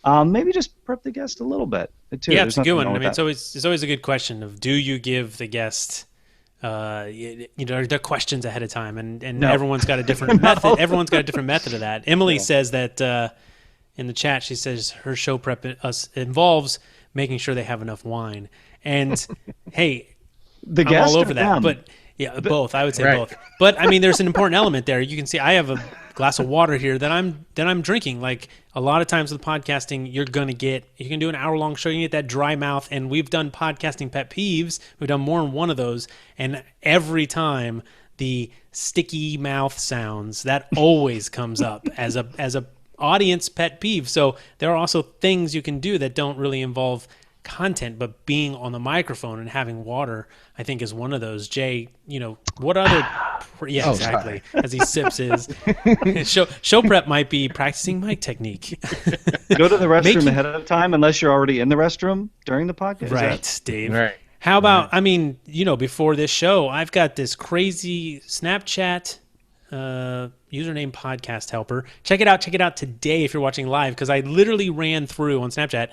maybe just prep the guest a little bit too. Yeah, it's a good one. I mean, it's always a good question of, do you give the guest the questions ahead of time, and No. everyone's got a different method. Everyone's got a different method of that. Emily says that in the chat, she says her show prep involves making sure they have enough wine. And hey, the I'm guest all over or that. them? But yeah, both. I would say both. But I mean, there's an important element there. You can see I have a glass of water here that I'm drinking. Like a lot of times with podcasting, you can do an hour-long show, you can get that dry mouth, and we've done podcasting pet peeves. We've done more than one of those, and every time the sticky mouth sounds, that always comes up as a audience pet peeve. So there are also things you can do that don't really involve content, but being on the microphone and having water, I think, is one of those. Jay, what other? Yeah, exactly. Sorry. As he sips his show prep might be practicing mic technique. Go to the restroom ahead of time, unless you're already in the restroom during the podcast. Right, Dave. Right. How about? I mean, before this show, I've got this crazy Snapchat username podcast helper. Check it out today if you're watching live, because I literally ran through on Snapchat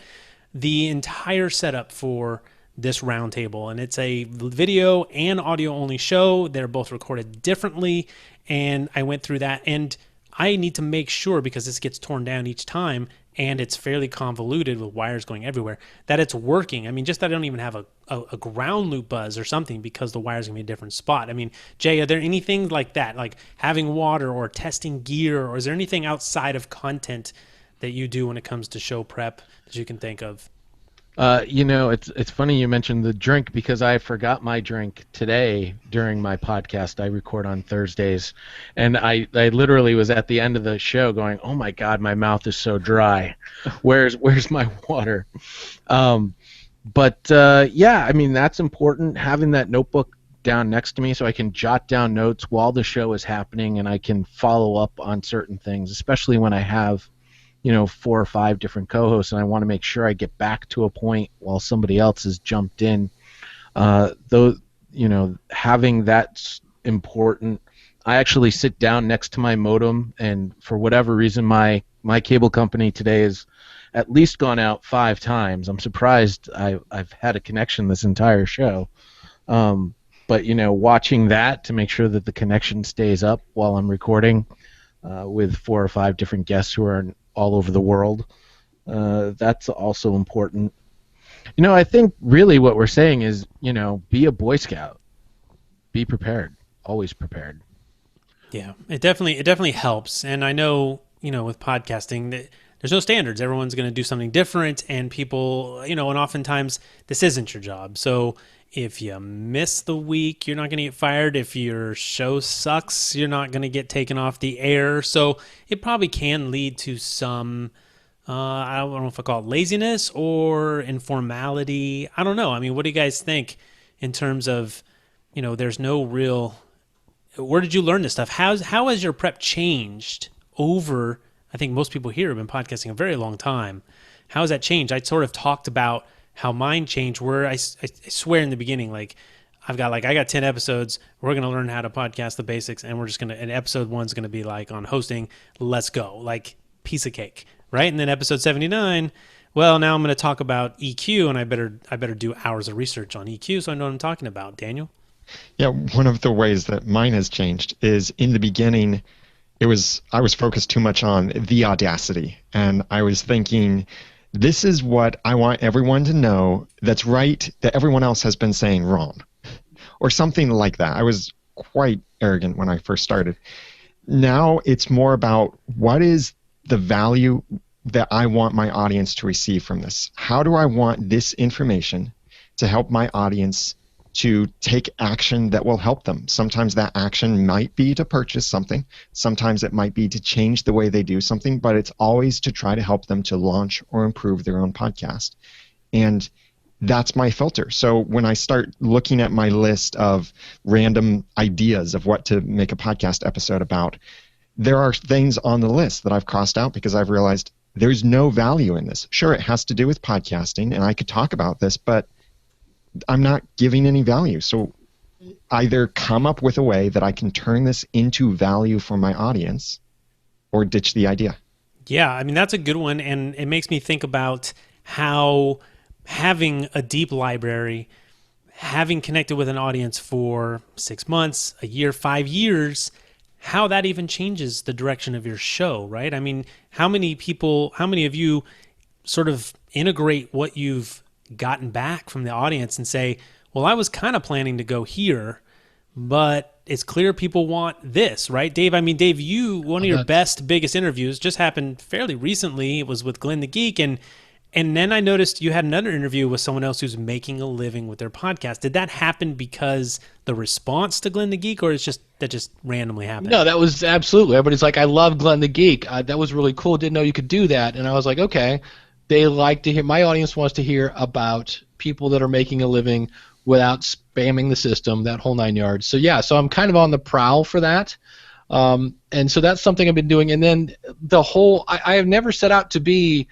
the entire setup for this roundtable, and it's a video and audio only show. They're both recorded differently, and I went through that, and I need to make sure, because this gets torn down each time and it's fairly convoluted with wires going everywhere, that it's working. I mean, just that I don't even have a ground loop buzz or something, because the wire's gonna be a different spot. I mean, Jay, are there anything like that, like having water or testing gear, or is there anything outside of content that you do when it comes to show prep that you can think of? It's funny you mentioned the drink, because I forgot my drink today during my podcast. I record on Thursdays, and I literally was at the end of the show going, "Oh my God, my mouth is so dry. Where's my water?" Yeah, I mean, that's important, having that notebook down next to me so I can jot down notes while the show is happening, and I can follow up on certain things, especially when I have 4 or 5 different co-hosts, and I want to make sure I get back to a point while somebody else has jumped in. Having that's important. I actually sit down next to my modem, and for whatever reason, my cable company today has at least gone out 5 times. I'm surprised I've had a connection this entire show. But watching that to make sure that the connection stays up while I'm recording with 4 or 5 different guests who are all over the world, that's also important. I think really what we're saying is, be a Boy Scout. Be prepared. Always prepared. Yeah, it definitely helps. And I know, with podcasting, there's no standards. Everyone's going to do something different, and people, and oftentimes this isn't your job. So if you miss the week, you're not going to get fired. If your show sucks, you're not going to get taken off the air. So it probably can lead to some, I don't know if I call it laziness or informality. I don't know. I mean, what do you guys think in terms of, there's no real, where did you learn this stuff? How has your prep changed over, I think most people here have been podcasting a very long time. How has that changed? I sort of talked about how mine changed, where I swear in the beginning, I got 10 episodes. We're going to learn how to podcast the basics, and and episode 1's going to be on hosting. Let's go. Piece of cake, right? And then episode 79, well, now I'm going to talk about EQ, and I better do hours of research on EQ so I know what I'm talking about. Daniel? Yeah, one of the ways that mine has changed is in the beginning, I was focused too much on the audacity, and I was thinking, this is what I want everyone to know that's right, that everyone else has been saying wrong, or something like that. I was quite arrogant when I first started. Now it's more about what is the value that I want my audience to receive from this. How do I want this information to help my audience to take action that will help them. Sometimes that action might be to purchase something. Sometimes it might be to change the way they do something, but it's always to try to help them to launch or improve their own podcast. And that's my filter. So when I start looking at my list of random ideas of what to make a podcast episode about, there are things on the list that I've crossed out because I've realized there's no value in this. Sure, it has to do with podcasting, and I could talk about this, but I'm not giving any value. So either come up with a way that I can turn this into value for my audience or ditch the idea. Yeah, I mean, that's a good one, and it makes me think about how having a deep library, having connected with an audience for 6 months, a year, 5 years, how that even changes the direction of your show, right? I mean, how many of you sort of integrate what you've gotten back from the audience and say, well, I was kind of planning to go here, but it's clear people want this, right? Dave, Dave, one of your biggest interviews just happened fairly recently. It was with Glenn the Geek, and then I noticed you had another interview with someone else who's making a living with their podcast. Did that happen because the response to Glenn the Geek, or that just randomly happened? No, that was absolutely. Everybody's like, I love Glenn the Geek. That was really cool. Didn't know you could do that. And I was like, okay. They like to hear. My audience wants to hear about people that are making a living without spamming the system, that whole 9 yards. So yeah, so I'm kind of on the prowl for that. And so that's something I've been doing. And then I have never set out to be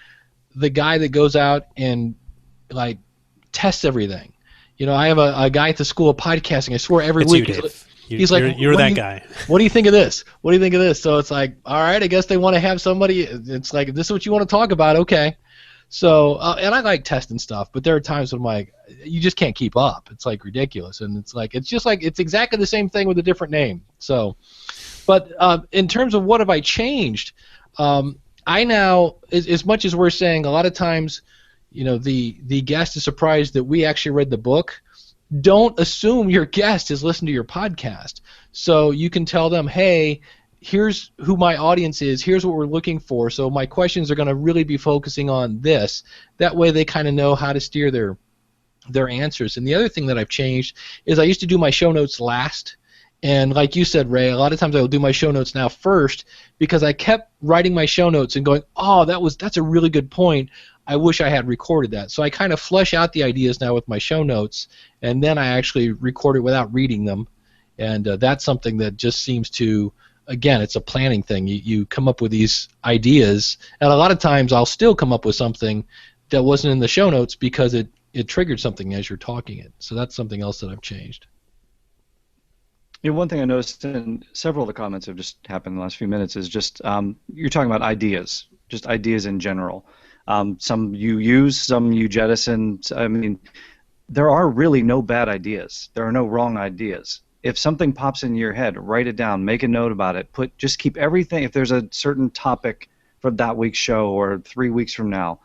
the guy that goes out and like tests everything. You know, I have a guy at the School of Podcasting. I swear every week he's like, you're that guy. What do you think of this? What do you think of this? So it's like, all right, I guess they want to have somebody. It's like, if this is what you want to talk about, okay. So and I like testing stuff, but there are times when I'm like, you just can't keep up. It's like ridiculous, and it's exactly the same thing with a different name. So, but in terms of what have I changed? I now, as much as we're saying, a lot of times, you know, the guest is surprised that we actually read the book. Don't assume your guest has listened to your podcast. So you can tell them, hey, here's who my audience is. Here's what we're looking for. So my questions are going to really be focusing on this. That way they kind of know how to steer their answers. And the other thing that I've changed is I used to do my show notes last. And like you said, Ray, a lot of times I will do my show notes now first because I kept writing my show notes and going, oh, that's a really good point. I wish I had recorded that. So I kind of flesh out the ideas now with my show notes, and then I actually record it without reading them. And that's something that just seems to, again, it's a planning thing. You come up with these ideas, and a lot of times I'll still come up with something that wasn't in the show notes because it triggered something as you're talking it. So that's something else that I've changed. Yeah, one thing I noticed in several of the comments have just happened in the last few minutes is just you're talking about ideas, just ideas in general. Some you use, some you jettison. I mean, there are really no bad ideas. There are no wrong ideas. If something pops in your head, write it down, make a note about it. Just keep everything. If there's a certain topic for that week's show or 3 weeks from now,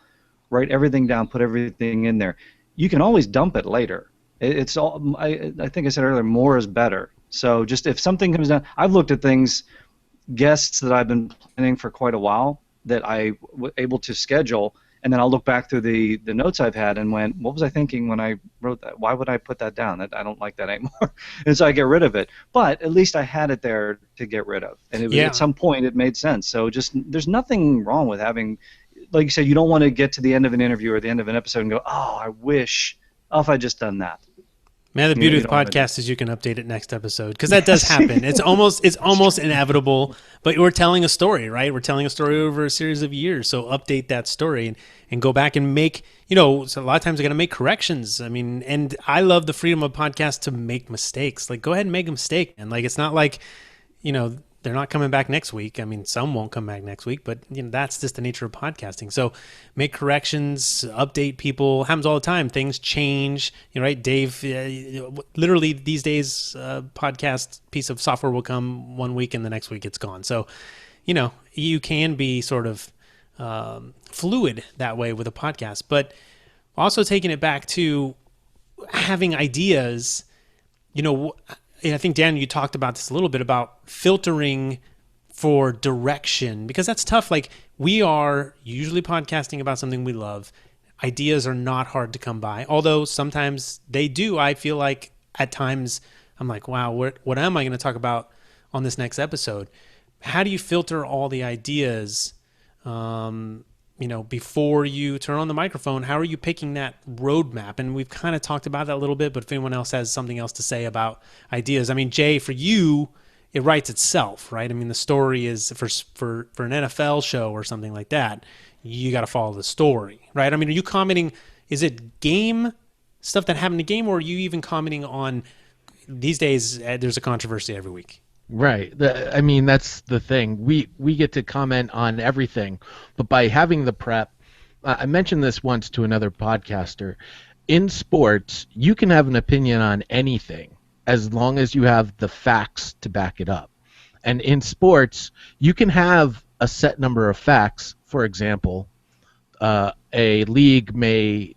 write everything down, put everything in there. You can always dump it later. It's all. I think I said earlier, more is better. So just if something comes down, I've looked at guests that I've been planning for quite a while that I was able to schedule, and then I'll look back through the notes I've had and went, what was I thinking when I wrote that? Why would I put that down? I don't like that anymore. And so I get rid of it. But at least I had it there to get rid of. And at some point it made sense. So just there's nothing wrong with having, like you said, you don't want to get to the end of an interview or the end of an episode and go, oh, I wish, if I just done that. Man, the beauty of the podcast is you can update it next episode, because that does happen. It's almost inevitable, but we're telling a story, right? We're telling a story over a series of years, so update that story and go back and make, so a lot of times I got to make corrections. I mean, and I love the freedom of podcast to make mistakes. Like, go ahead and make a mistake, and like, it's not like, they're not coming back next week. I mean, some won't come back next week, but that's just the nature of podcasting. So make corrections, update people. Happens all the time. Things change, right? Dave, literally these days, podcast piece of software will come 1 week and the next week it's gone. So, you can be sort of fluid that way with a podcast, but also taking it back to having ideas, and I think, Dan, you talked about this a little bit about filtering for direction, because that's tough. Like, we are usually podcasting about something we love. Ideas are not hard to come by, although sometimes they do. I feel like at times I'm like, wow, what am I going to talk about on this next episode? How do you filter all the ideas, before you turn on the microphone? How are you picking that roadmap? And we've kind of talked about that a little bit, but if anyone else has something else to say about ideas, I mean, Jay, for you, it writes itself, right? I mean, the story is for an NFL show or something like that, you got to follow the story, right? I mean, are you commenting, is it game stuff that happened in the game, or are you even commenting on, these days, there's a controversy every week? Right. I mean, that's the thing. We get to comment on everything, but by having the prep, I mentioned this once to another podcaster. In sports, you can have an opinion on anything as long as you have the facts to back it up. And in sports, you can have a set number of facts. For example, a league may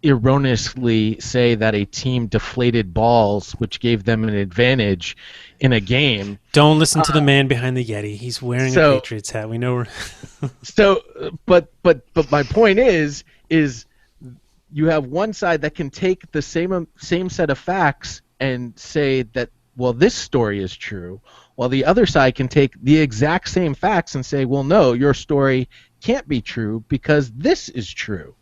erroneously say that a team deflated balls, which gave them an advantage in a game. Don't listen to the man behind the Yeti. He's wearing a Patriots hat. We know. But my point is you have one side that can take the same set of facts and say that, well, this story is true, while the other side can take the exact same facts and say, well, no, your story can't be true because this is true.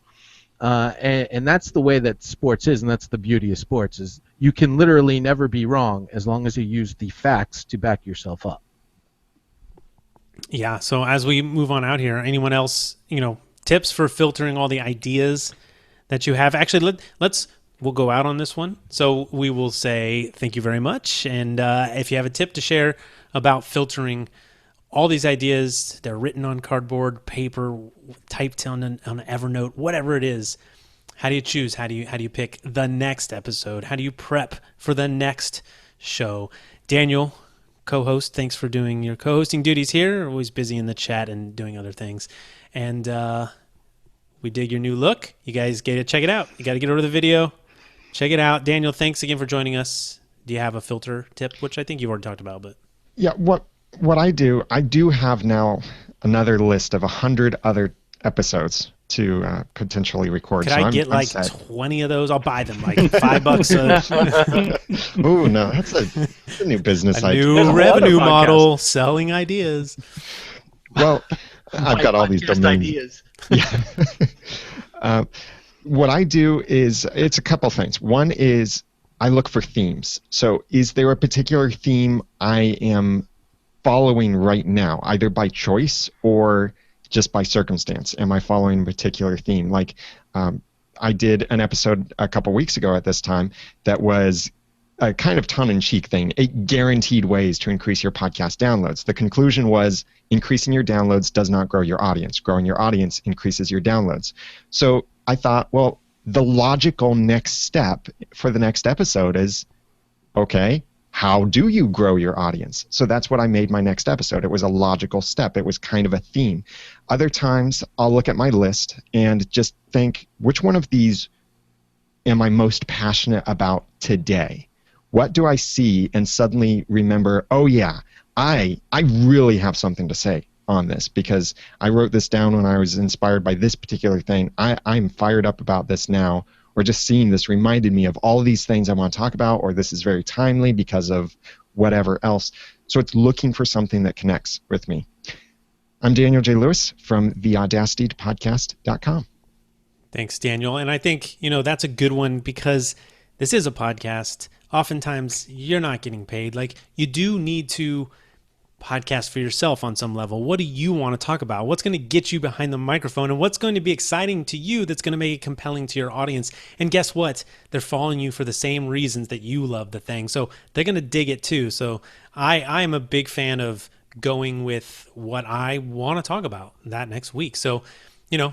And that's the way that sports is, and that's the beauty of sports, is you can literally never be wrong as long as you use the facts to back yourself up. Yeah, so as we move on out here, anyone else, tips for filtering all the ideas that you have? Actually, we'll go out on this one. So we will say thank you very much. And if you have a tip to share about filtering all these ideas, they're written on cardboard, paper, typed on an Evernote, whatever it is, how do you choose? How do you pick the next episode? How do you prep for the next show? Daniel, co-host, thanks for doing your co-hosting duties here. Always busy in the chat and doing other things. And we dig your new look. You guys got to check it out. You got to get over to the video. Check it out. Daniel, thanks again for joining us. Do you have a filter tip, which I think you've already talked about? But yeah, what I do have now another list of 100 other episodes to potentially record. Could I get like 20 of those? I'll buy them like $5. Oh no, that's a new business idea. New revenue model, selling ideas. Well, I've got all these domain ideas. Yeah. What I do is, it's a couple things. One is I look for themes. So is there a particular theme I am following right now, either by choice or just by circumstance? Am I following a particular theme? Like I did an episode a couple weeks ago at this time that was a kind of tongue-in-cheek thing, 8 guaranteed ways to increase your podcast downloads. The conclusion was increasing your downloads does not grow your audience. Growing your audience increases your downloads. So I thought, well, the logical next step for the next episode is, okay, how do you grow your audience? So that's what I made my next episode. It was a logical step. It was kind of a theme. Other times, I'll look at my list and just think, which one of these am I most passionate about today? What do I see and suddenly remember, oh yeah, I really have something to say on this because I wrote this down when I was inspired by this particular thing. I'm fired up about this now. Or just seeing this reminded me of all of these things I want to talk about, or this is very timely because of whatever else. So it's looking for something that connects with me. I'm Daniel J. Lewis from theaudacitypodcast.com. Thanks, Daniel. And I think, that's a good one because this is a podcast. Oftentimes, you're not getting paid. Like, you do need to podcast for yourself on some level. What do you want to talk about? What's going to get you behind the microphone, and what's going to be exciting to you that's going to make it compelling to your audience? And guess what? They're following you for the same reasons that you love the thing. So they're going to dig it too. So I am a big fan of going with what I want to talk about that next week. So,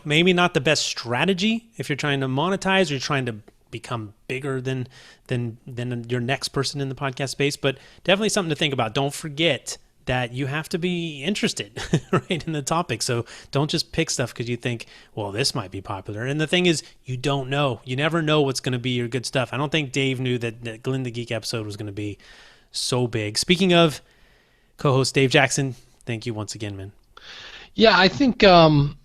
maybe not the best strategy if you're trying to monetize or you're trying to become bigger than your next person in the podcast space, but definitely something to think about. Don't forget that you have to be interested, right, in the topic. So don't just pick stuff because you think, well, this might be popular. And the thing is, you don't know. You never know what's going to be your good stuff. I don't think Dave knew that Glenn the Geek episode was going to be so big. Speaking of co-host Dave Jackson, thank you once again, man. Yeah, I think in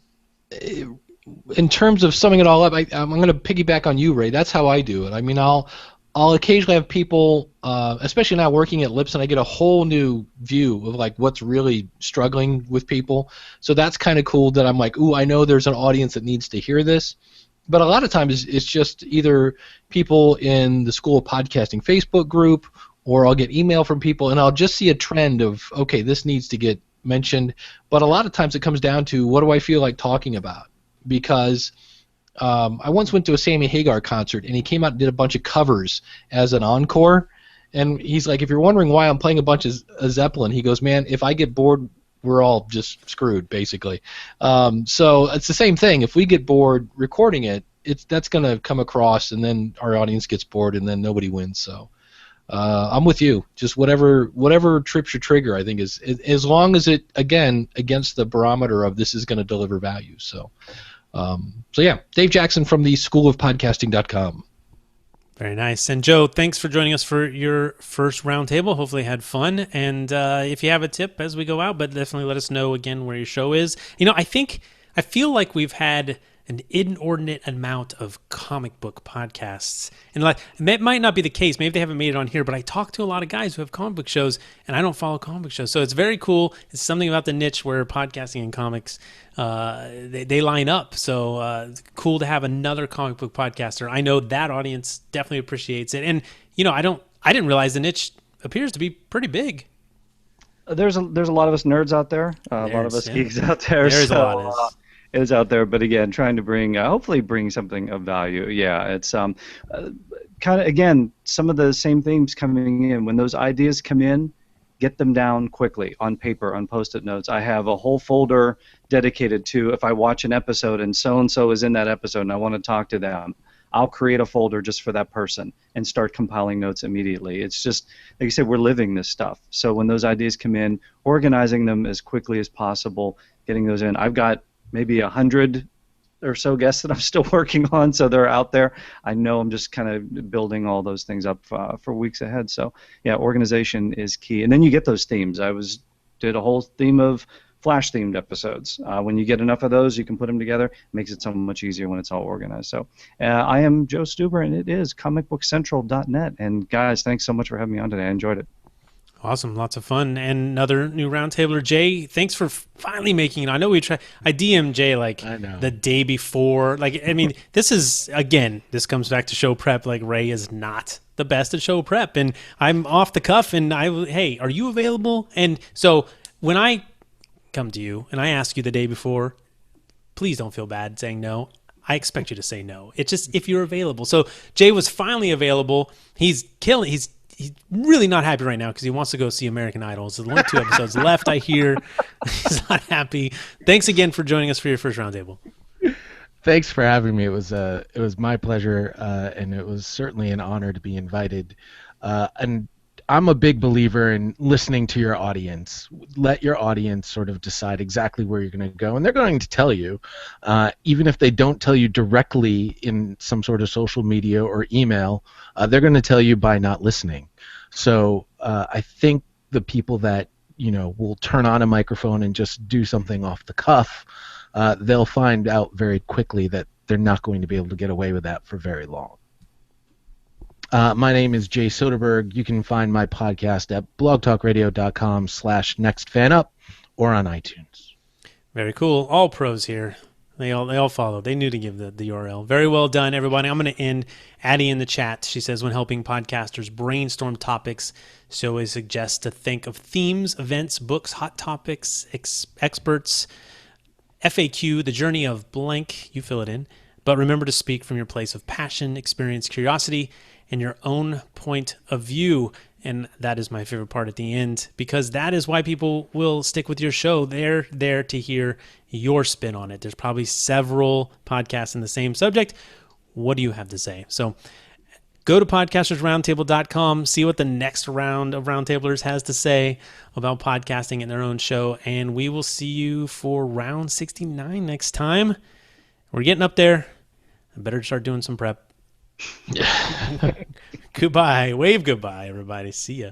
terms of summing it all up, I'm going to piggyback on you, Ray. That's how I do it. I mean, I'll I'll occasionally have people, especially now working at Lips, and I get a whole new view of like what's really struggling with people. So that's kind of cool that I'm like, ooh, I know there's an audience that needs to hear this. But a lot of times it's just either people in the School of Podcasting Facebook group, or I'll get email from people, and I'll just see a trend of, okay, this needs to get mentioned. But a lot of times it comes down to, what do I feel like talking about? Because I once went to a Sammy Hagar concert, and he came out and did a bunch of covers as an encore. And he's like, if you're wondering why I'm playing a bunch of Zeppelin, he goes, man, if I get bored, we're all just screwed, basically. So it's the same thing. If we get bored recording it, that's going to come across, and then our audience gets bored, and then nobody wins. So I'm with you. Just whatever trips your trigger, I think, is as long as it, again, against the barometer of this is going to deliver value. So yeah, Dave Jackson from the schoolofpodcasting.com. Very nice. And Joe, thanks for joining us for your first roundtable. Hopefully you had fun. And if you have a tip as we go out, but definitely let us know again where your show is. I feel like we've had an inordinate amount of comic book podcasts. And it might not be the case. Maybe they haven't made it on here, but I talk to a lot of guys who have comic book shows, and I don't follow comic book shows. So it's very cool. It's something about the niche where podcasting and comics, they line up. So cool to have another comic book podcaster. I know that audience definitely appreciates it. And, I didn't realize the niche appears to be pretty big. There's a lot of us nerds out there, a lot of us geeks out there. There's a lot. Is out there, but again, trying to bring, hopefully bring something of value. Yeah, it's kind of, again, some of the same themes coming in. When those ideas come in, get them down quickly on paper, on Post-it notes. I have a whole folder dedicated to, if I watch an episode and so is in that episode and I want to talk to them, I'll create a folder just for that person and start compiling notes immediately. It's just, like you said, we're living this stuff. So when those ideas come in, organizing them as quickly as possible, getting those in. I've got maybe 100 or so guests that I'm still working on, so they're out there. I know I'm just kind of building all those things up for weeks ahead. So yeah, organization is key. And then you get those themes. Did a whole theme of Flash themed episodes. When you get enough of those, you can put them together. It makes it so much easier when it's all organized. So I am Joe Stuber, and it is comicbookcentral.net. And guys, thanks so much for having me on today. I enjoyed it. Awesome. Lots of fun. And another new roundtabler. Jay, thanks for finally making it. I know I DM'd Jay the day before. This comes back to show prep. Like, Ray is not the best at show prep. And I'm off the cuff, and hey, are you available? And so when I come to you and I ask you the day before, please don't feel bad saying no. I expect you to say no. It's just if you're available. So Jay was finally available. He's really not happy right now because he wants to go see American Idol. There's only 2 episodes left, I hear. He's not happy. Thanks again for joining us for your first roundtable. Thanks for having me. It was my pleasure, and it was certainly an honor to be invited. And I'm a big believer in listening to your audience. Let your audience sort of decide exactly where you're going to go, and they're going to tell you, even if they don't tell you directly in some sort of social media or email, they're going to tell you by not listening. So I think the people that will turn on a microphone and just do something off the cuff, they'll find out very quickly that they're not going to be able to get away with that for very long. My name is Jay Soderberg. You can find my podcast at blogtalkradio.com/nextfanup or on iTunes. Very cool. All pros here. They all follow. They knew to give the URL. Very well done, everybody. I'm going to end Addie in the chat. She says, when helping podcasters brainstorm topics, she always suggests to think of themes, events, books, hot topics, experts, FAQ, the journey of blank. You fill it in. But remember to speak from your place of passion, experience, curiosity, and your own point of view. And that is my favorite part at the end, because that is why people will stick with your show. They're there to hear your spin on it. There's probably several podcasts in the same subject. What do you have to say? So go to podcastersroundtable.com, see what the next round of Roundtablers has to say about podcasting in their own show, and we will see you for round 69 next time. We're getting up there. I better start doing some prep. Goodbye. Wave goodbye, everybody. See ya.